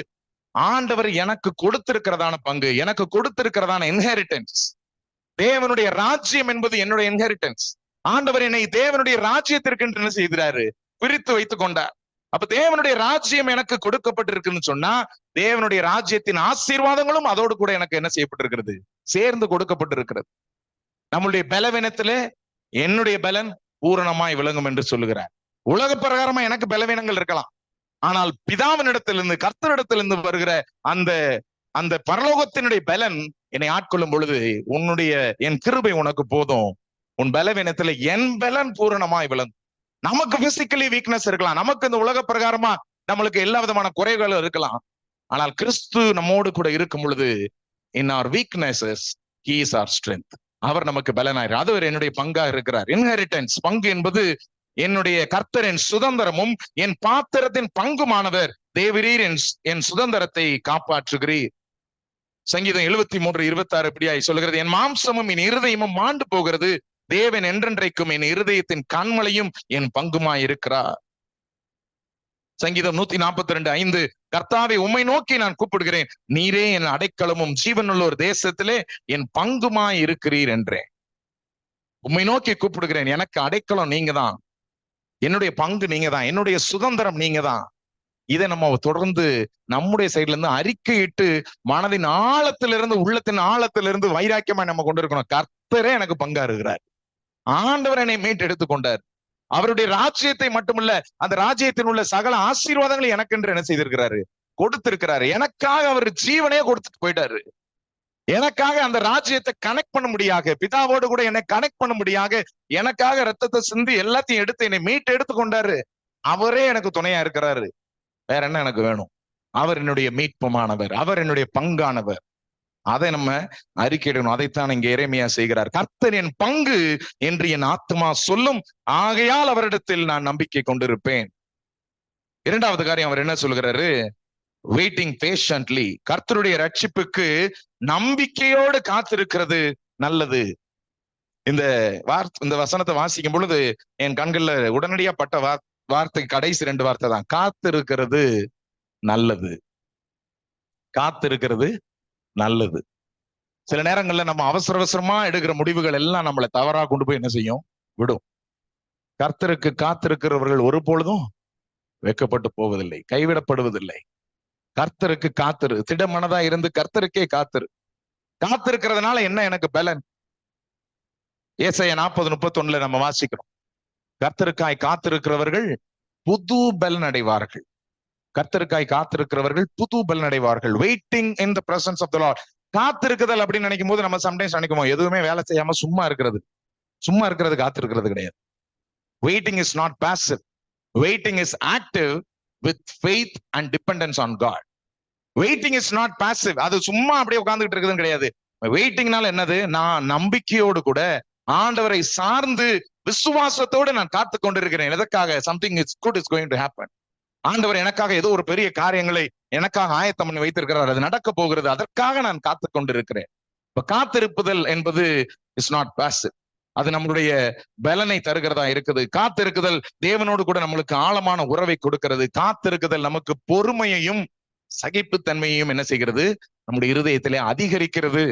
ஆண்டவர் எனக்கு கொடுத்திருக்கிறதான பங்கு, எனக்கு கொடுத்திருக்கிறதான இன்ஹெரிட்டன்ஸ். தேவனுடைய ராஜ்யம் என்பது என்னுடைய இன்ஹெரிட்டன்ஸ். ஆண்டவர் என்னை தேவனுடைய ராஜ்யத்திற்கு என்ன செய்கிறாரு, பிரித்து வைத்துக் கொண்டார். அப்ப தேவனுடைய ராஜ்யம் எனக்கு கொடுக்கப்பட்டிருக்குன்னு சொன்னா தேவனுடைய ராஜ்யத்தின் ஆசீர்வாதங்களும் அதோடு கூட எனக்கு என்ன செய்யப்பட்டிருக்கிறது, சேர்ந்து கொடுக்கப்பட்டிருக்கிறது. நம்முடைய பலவீனத்திலே என்னுடைய பலன் பூரணமாய் விளங்கும் என்று சொல்லுகிறார். உலக பிரகாரமா எனக்கு பலவீனங்கள் இருக்கலாம், ஆனால் பிதாவினிடத்திலிருந்து கர்த்தரிடத்திலிருந்து வருகிற அந்த பரலோகத்தினுடைய பலன் என்னை ஆட்கொள்ளும் பொழுது, என் கிருபை உனக்கு போதும், உன் பலவீனத்துல என் பலன் பூரணமாய் விளங்கும். நமக்கு பிசிக்கலி வீக்னஸ் இருக்கலாம், நமக்கு இந்த உலக பிரகாரமா நம்மளுக்கு எல்லா விதமான குறைகளும் இருக்கலாம். ஆனால் கிறிஸ்து நம்மோடு கூட இருக்கும் பொழுது, in our weaknesses he is our strength. அவர் நமக்கு பலனாயிரு. அது என்னுடைய பங்கா இருக்கிறார். இன்ஹெரிட்டன்ஸ், பங்கு என்பது என்னுடைய கர்த்தரின் சுதந்திரமும் என் பாத்திரத்தின் பங்குமானவர். தேவரீர் என் சுதந்திரத்தை காப்பாற்றுகிறீர். சங்கீதம் 73:26 இப்படியாய் சொல்கிறது, என் மாம்சமும் என் இருதயமும் மாண்டு போகிறது, தேவன் என்றென்றைக்கும் என் இருதயத்தின் கண்மலையும் என் பங்குமாய் இருக்கிறார். சங்கீதம் 142:5, கர்த்தாவை உம்மை நோக்கி நான் கூப்பிடுகிறேன், நீரே என் அடைக்கலமும் ஜீவனுள்ள ஒரு தேசத்திலே என் பங்குமாய் இருக்கிறீர் என்றேன். உம்மை நோக்கி கூப்பிடுகிறேன், எனக்கு அடைக்கலம் நீங்க தான், என்னுடைய பங்கு நீங்க தான், என்னுடைய சுதந்திரம் நீங்க தான். இதை நம்ம தொடர்ந்து நம்முடைய சைட்ல இருந்து அறிக்கையிட்டு மனதின் ஆழத்திலிருந்து, உள்ளத்தின் ஆழத்திலிருந்து வைராக்கியமா நம்ம கொண்டு இருக்கணும். கர்த்தரே எனக்கு பங்கா இருக்கிறார், ஆண்டவர் என்னை மீட்டு எடுத்துக்கொண்டார், அவருடைய ராஜ்யத்தை மட்டுமல்ல அந்த ராஜ்யத்தில் உள்ள சகல ஆசீர்வாதங்களை எனக்கு என்று என்ன செய்திருக்கிறாரு, கொடுத்திருக்கிறாரு. எனக்காக அவர் ஜீவனையே கொடுத்துட்டு போயிட்டாரு. எனக்காக அந்த ராஜ்யத்தை கனெக்ட் பண்ண முடியாக, பிதாவோடு கூட என்னை கனெக்ட் பண்ண முடியாக எனக்காக ரத்தத்தை சிந்தி எல்லாத்தையும் எடுத்து என்னை மீட்டு எடுத்துக்கொண்டாரு. அவரே எனக்கு துணையா இருக்கிறாரு. வேற என்ன எனக்கு வேணும்? அவர் என்னுடைய மீட்புமானவர், அவர் என்னுடைய பங்கானவர். அதை நம்ம அறிக்கையிடணும். அதைத்தான் இங்க எரேமியா செய்கிறார். கர்த்தர் என் பங்கு என்று என் ஆத்மா சொல்லும், ஆகையால் அவரிடத்தில் நான் நம்பிக்கை கொண்டிருப்பேன். இரண்டாவது காரியம் அவர் என்ன சொல்கிறாரு? Waiting patiently. கர்த்தருடைய ரட்சிப்புக்கு நம்பிக்கையோடு காத்திருக்கிறது நல்லது. இந்த வசனத்தை வாசிக்கும் பொழுது என் கண்கள்ல உடனடியா பட்ட வார்த்தை கடைசி 2 வார்த்தை தான், காத்திருக்கிறது நல்லது. காத்திருக்கிறது நல்லது. சில நேரங்கள்ல நம்ம அவசர அவசரமா எடுக்கிற முடிவுகள் எல்லாம் நம்மளை தவறா கொண்டு போய் என்ன செய்யும், விடும். கர்த்தருக்கு காத்திருக்கிறவர்கள் ஒரு பொழுதும் வெட்கப்பட்டு போவதில்லை, கைவிடப்படுவதில்லை. கர்த்தருக்கு காத்திரு, திடமனதா இருந்து கர்த்தருக்கே காத்திரு. காத்திருக்கிறதுனால என்ன எனக்கு பலன்? ஏசாயா 40:31 நம்ம வாசிக்கிறோம், கர்த்தருக்காய் காத்திருக்கிறவர்கள் புது பலன் அடைவார்கள். கர்த்தருக்காய் காத்திருக்கிறவர்கள் புது பலன் அடைவார்கள். Waiting in the presence of the lord. காத்திருக்குதல் அப்படின்னு நினைக்கும் போது நம்ம சம்டைம்ஸ் நினைக்குவோம் எதுவுமே வேலை செய்யாம சும்மா இருக்கிறது. சும்மா இருக்கிறது காத்திருக்கிறது கிடையாது. Waiting is not passive. Waiting is active with faith and dependence on God. Waiting is not passive. அது சும்மா அப்படியே உட்கார்ந்துட்டு இருக்குதுன்னு கிடையாது. வெயிட்டிங்னால என்னது? நான் நம்பிக்கையோடு கூட ஆண்டவரை சார்ந்து விசுவாசத்தோடு நான் காத்து கொண்டிருக்கிறேன். எதற்காக? Something is good is going to happen. ஆண்டவர் எனக்காக ஏதோ ஒரு பெரிய காரியங்களை எனக்காக ஆயத்தம் பண்ணி வைத்திருக்கிறார், அது நடக்க போகிறது, அதற்காக நான் காத்து கொண்டிருக்கிறேன். இப்ப காத்திருப்புதல் என்பது இஸ் நாட் பாசிவ். அது நம்மளுடைய பலனை தருகிறதா இருக்குது. காத்திருக்குதல் தேவனோடு கூட நம்மளுக்கு ஆழமான உறவை கொடுக்கிறது. காத்திருக்குதல் நமக்கு பொறுமையையும் சகிப்புத்தன்மையையும் என்ன செய்கிறது? நம்முடைய இருதயத்திலே அதிகரிக்கிறது.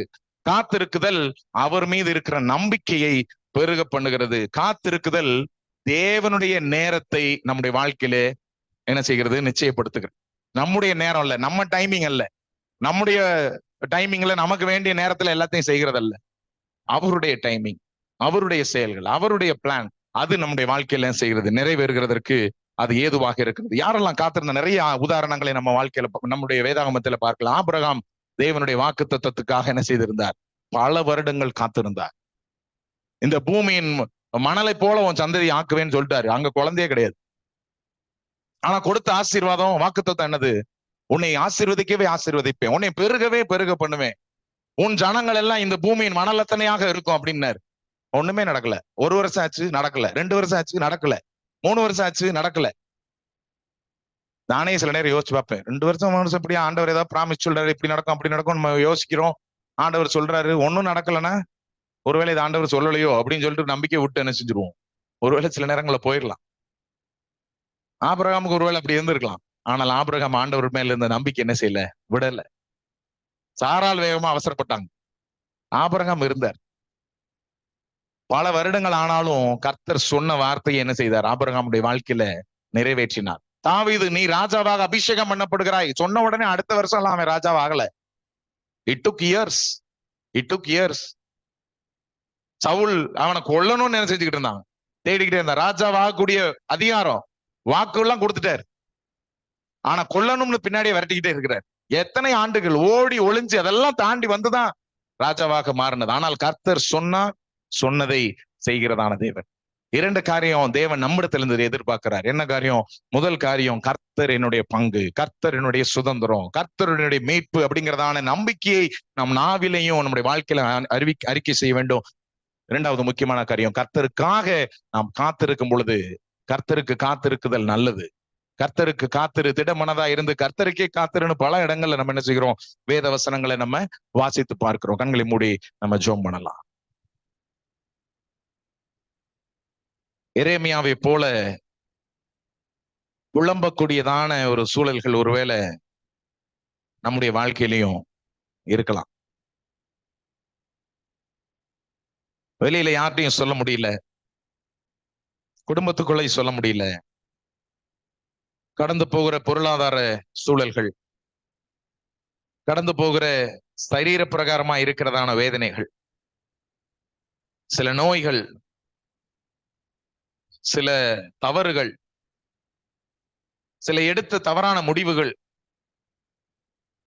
காத்திருக்குதல் அவர் மீது இருக்கிற நம்பிக்கையை பெருக பண்ணுகிறது. காத்திருக்குதல் தேவனுடைய நேரத்தை நம்முடைய வாழ்க்கையிலே என்ன செய்கிறது? நிச்சயப்படுத்துகிறது. நம்முடைய நேரம் அல்ல, நம்ம டைமிங் அல்ல, நம்முடைய டைமிங்ல நமக்கு வேண்டிய நேரத்துல எல்லாத்தையும் செய்கிறது அல்ல. அவருடைய டைமிங், அவருடைய செயல்கள், அவருடைய பிளான், அது நம்முடைய வாழ்க்கையில செய்கிறது, நிறைவேறுகிறதற்கு அது ஏதுவாக இருக்கிறது. யாரெல்லாம் காத்திருந்த நிறைய உதாரணங்களை நம்ம வாழ்க்கையில நம்முடைய வேதாகமத்துல பார்க்கலாம். ஆபிரகாம் தேவனுடைய வாக்கு தத்தத்துக்காக என்ன செய்திருந்தார்? பல வருடங்கள் காத்திருந்தார். இந்த பூமியின் மணலை போல உன் சந்ததி ஆக்குவேன்னு சொல்லிட்டாரு. அங்க குழந்தையே கிடையாது. ஆனா கொடுத்த ஆசீர்வாதம், வாக்குத்தத்தம் என்னது? உன்னை ஆசீர்வதிக்கவே ஆசீர்வதிப்பேன், உன்னை பெருகவே பெருக பண்ணுவேன், உன் ஜனங்கள் எல்லாம் இந்த பூமியின் மணலத்தனையாக இருக்கும் அப்படின்னாரு. ஒண்ணுமே நடக்கல. 1 வருஷம் ஆச்சு, நடக்கல. 2 வருஷம் ஆச்சு, நடக்கல. 3 வருஷம் ஆச்சு, நடக்கல. நானே சில நேரம் யோசிச்சு பார்ப்பேன், 2 வருஷம் 3 வருஷம் இப்படியா ஆண்டவர் ஏதாவது ப்ராமிஸ் சொல்றாரு, இப்படி நடக்கும் அப்படி நடக்கும் நம்ம யோசிக்கிறோம். ஆண்டவர் சொல்றாரு, ஒன்னும் நடக்கலன்னா ஒருவேளை இது ஆண்டவர் சொல்லலையோ அப்படின்னு சொல்லிட்டு நம்பிக்கை விட்டு என்ன செஞ்சிருவோம். ஒருவேளை சில நேரங்கள்ல போயிடலாம். ஆபிரகாமுக்கு ஒருவேளை அப்படி இருந்திருக்கலாம். ஆனால் ஆபிரகாம் ஆண்டவர் மேல இருந்த நம்பிக்கை என்ன செய்யல, விடல. சாரால் வேகமா அவசரப்பட்டாங்க, ஆபிரகாம் இருந்தார். பல வருடங்கள் ஆனாலும் கர்த்தர் சொன்ன வார்த்தையை என்ன செய்தார்? ஆபிரகாமுடைய வாழ்க்கையில நிறைவேற்றினார். தாவீது, நீ ராஜாவாக அபிஷேகம் பண்ணப்படுகிறாய் சொன்ன உடனே அடுத்த வருஷம் எல்லாம் அவன் ராஜாவாகல. It took years. சவுல் அவனை கொல்லணும்னு என்ன செஞ்சுக்கிட்டு இருந்தான்? தேடிக்கிட்டே இருந்தான். ராஜாவாகக்கூடிய அதிகாரம் வாக்கு எல்லாம் கொடுத்துட்டார். ஆனா கொல்லணும்னு பின்னாடியே விரட்டிக்கிட்டே இருக்கிறார். எத்தனை ஆண்டுகள் ஓடி ஒளிஞ்சு அதெல்லாம் தாண்டி வந்துதான் ராஜாவாக மாறினது. ஆனால் கர்த்தர் சொன்னதை செய்கிறதான தேவன். 2 காரியம் தேவன் நம்மிடத்திலிருந்து எதிர்பார்க்கிறார். என்ன காரியம்? முதல் காரியம், கர்த்தர் என்னுடைய பங்கு, கர்த்தர் என்னுடைய சுதந்திரம், கர்த்தர் என்னுடைய மீட்பு அப்படிங்கிறதான நம்பிக்கையை நம் நாவிலையும் நம்முடைய வாழ்க்கையில அறிக்கை செய்ய வேண்டும். 2வது முக்கியமான காரியம், கர்த்தருக்காக நாம் காத்திருக்கும் பொழுது, கர்த்தருக்கு காத்திருக்குதல் நல்லது. கர்த்தருக்கு காத்திரு, திடமனதா இருந்து கர்த்தருக்கே காத்திருன்னு பல இடங்கள்ல நம்ம என்ன செய்கிறோம்? வேத வசனங்களை நம்ம வாசித்து பார்க்கிறோம். கண்களை மூடி நம்ம ஜெபம் பண்ணலாம். எரேமியாவை போல குழம்பக்கூடியதான ஒரு சூழல்கள் ஒருவேளை நம்முடைய வாழ்க்கையிலையும் இருக்கலாம். வெளியில யார்ட்டையும் சொல்ல முடியல, குடும்பத்துக்குள்ளே சொல்ல முடியல, கடந்து போகிற பொருளாதார சூழல்கள், கடந்து போகிற சரீர பிரகாரமா இருக்கிறதான வேதனைகள், சில நோய்கள், சில தவறுகள், சில எடுத்த தவறான முடிவுகள்,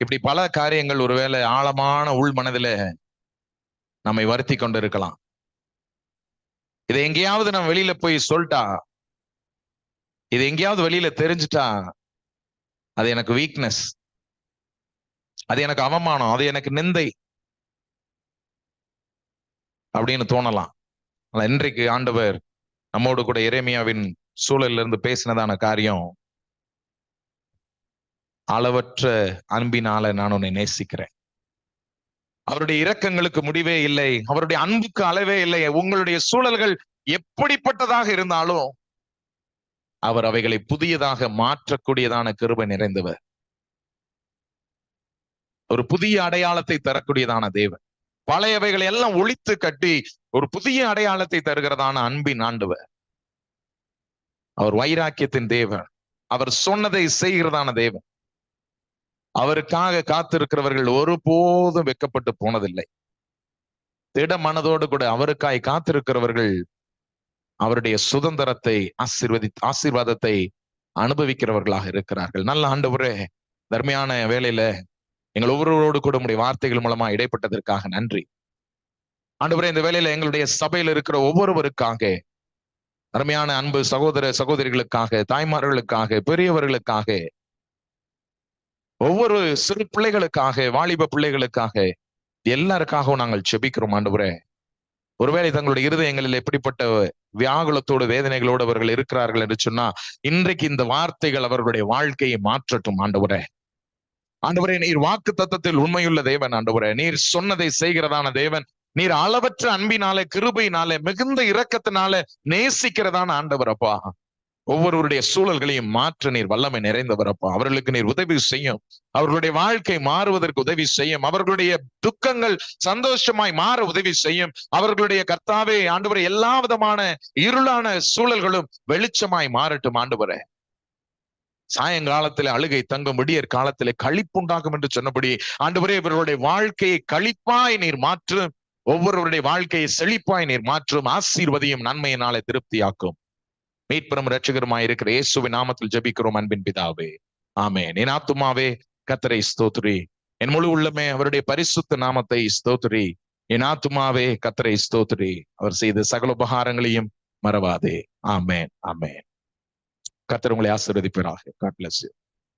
இப்படி பல காரியங்கள் ஒருவேளை ஆழமான உள் மனதில நம்மை வருத்தி கொண்டு இருக்கலாம். இதை எங்கேயாவது நம்ம வெளியில போய் சொல்லிட்டா, இது எங்கேயாவது வெளியில தெரிஞ்சுட்டா, அது எனக்கு வீக்னஸ், அது எனக்கு அவமானம், அது எனக்கு நிந்தை அப்படின்னு தோணலாம். இன்றைக்கு ஆண்டவர் நம்மோடு கூட எரேமியாவின் சூழலில் இருந்து பேசினதான காரியம், அளவற்ற அன்பினால நான் உன்னை நேசிக்கிறேன். அவருடைய இரக்கங்களுக்கு முடிவே இல்லை, அவருடைய அன்புக்கு அளவே இல்லை. உங்களுடைய சூழல்கள் எப்படிப்பட்டதாக இருந்தாலும் அவர் அவைகளை புதியதாக மாற்றக்கூடியதான கிருபை நிறைந்தவர். ஒரு புதிய அடையாளத்தை தரக்கூடியதான தேவன். பழையவைகளை எல்லாம் ஒழித்து கட்டி ஒரு புதிய அடையாளத்தை தருகிறதான அன்பின் ஆண்டவர். அவர் வைராக்கியத்தின் தேவன். அவர் சொன்னதை செய்கிறதான தேவன். அவருக்காக காத்திருக்கிறவர்கள் ஒருபோதும் வெட்கப்பட்டு போனதில்லை. திட மனதோடு கூட அவருக்காய் காத்திருக்கிறவர்கள் அவருடைய சுதந்திரத்தை ஆசீர்வாதத்தை அனுபவிக்கிறவர்களாக இருக்கிறார்கள். நல்ல ஆண்டவரே, தர்மையான வேளையில எங்கள் ஒவ்வொருவரோடு கூட உங்களுடைய வார்த்தைகள் மூலமா இடைப்பட்டதற்காக நன்றி ஆண்டவரே. இந்த வேளையில எங்களுடைய சபையில் இருக்கிற ஒவ்வொருவருக்காக, அருமையான அன்பு சகோதர சகோதரிகளுக்காக, தாய்மார்களுக்காக, பெரியவர்களுக்காக, ஒவ்வொரு சிறு பிள்ளைகளுக்காக, வாலிப பிள்ளைகளுக்காக, எல்லாருக்காகவும் நாங்கள் செபிக்கிறோம் ஆண்டவரே. ஒருவேளை தங்களுடைய இருதயங்களில் எப்படிப்பட்ட வியாகுலத்தோடு வேதனைகளோடு அவர்கள் இருக்கிறார்கள் என்று சொன்னா, இன்றைக்கு இந்த வார்த்தைகள் அவர்களுடைய வாழ்க்கையை மாற்றட்டும் ஆண்டவரே. ஆண்டவரே, நீர் வாக்கு தத்தத்தில் உண்மையுள்ள தேவன் ஆண்டவரே. நீர் சொன்னதை செய்கிறதான தேவன். நீர் அளவற்ற அன்பினாலே, கிருபையினாலே, மிகுந்த இரக்கத்தினால நேசிக்கிறதான ஆண்டவர் அப்பா. ஒவ்வொருவருடைய சூழல்களையும் மாற்ற நீர் வல்லமை நிறைந்தவரப்பா. அவர்களுக்கு நீர் உதவி செய்யும். அவர்களுடைய வாழ்க்கை மாறுவதற்கு உதவி செய்யும். அவர்களுடைய துக்கங்கள் சந்தோஷமாய் மாற உதவி செய்யும். அவர்களுடைய கர்த்தாவே ஆண்டவரே, எல்லா விதமான இருளான சூழல்களும் வெளிச்சமாய் மாறட்டும் ஆண்டவரே. சாயங்காலத்திலே அழுகை தங்கும், விடியற் காலத்திலே களிப்புண்டாகும் என்று சொன்னபடி ஆண்டவரே, இவர்களுடைய வாழ்க்கையை களிப்பாய் நீர் மாற்றும். ஒவ்வொருவருடைய வாழ்க்கையை செழிப்பாய் நீர் மாற்றும். ஆசீர்வதியும், நன்மையினாலே திருப்தியாக்கும். மீட்பெரும் இரட்சகருமாய் இருக்கிற இயேசுவின் நாமத்தில் ஜெபிக்கிறோம் அன்பின் பிதாவே, ஆமென். என் ஆத்துமாவே கர்த்தரை ஸ்தோத்திரி, என் முழு உள்ளமே அவருடைய பரிசுத்த நாமத்தை ஸ்தோத்திரி. என் ஆத்துமாவே கர்த்தரை ஸ்தோத்திரி, அவர் செய்த சகல உபகாரங்களையும் மறவாதே. ஆமென், ஆமென். கர்த்தர் உங்களை ஆசீர்வதிப்பாராக. God bless you.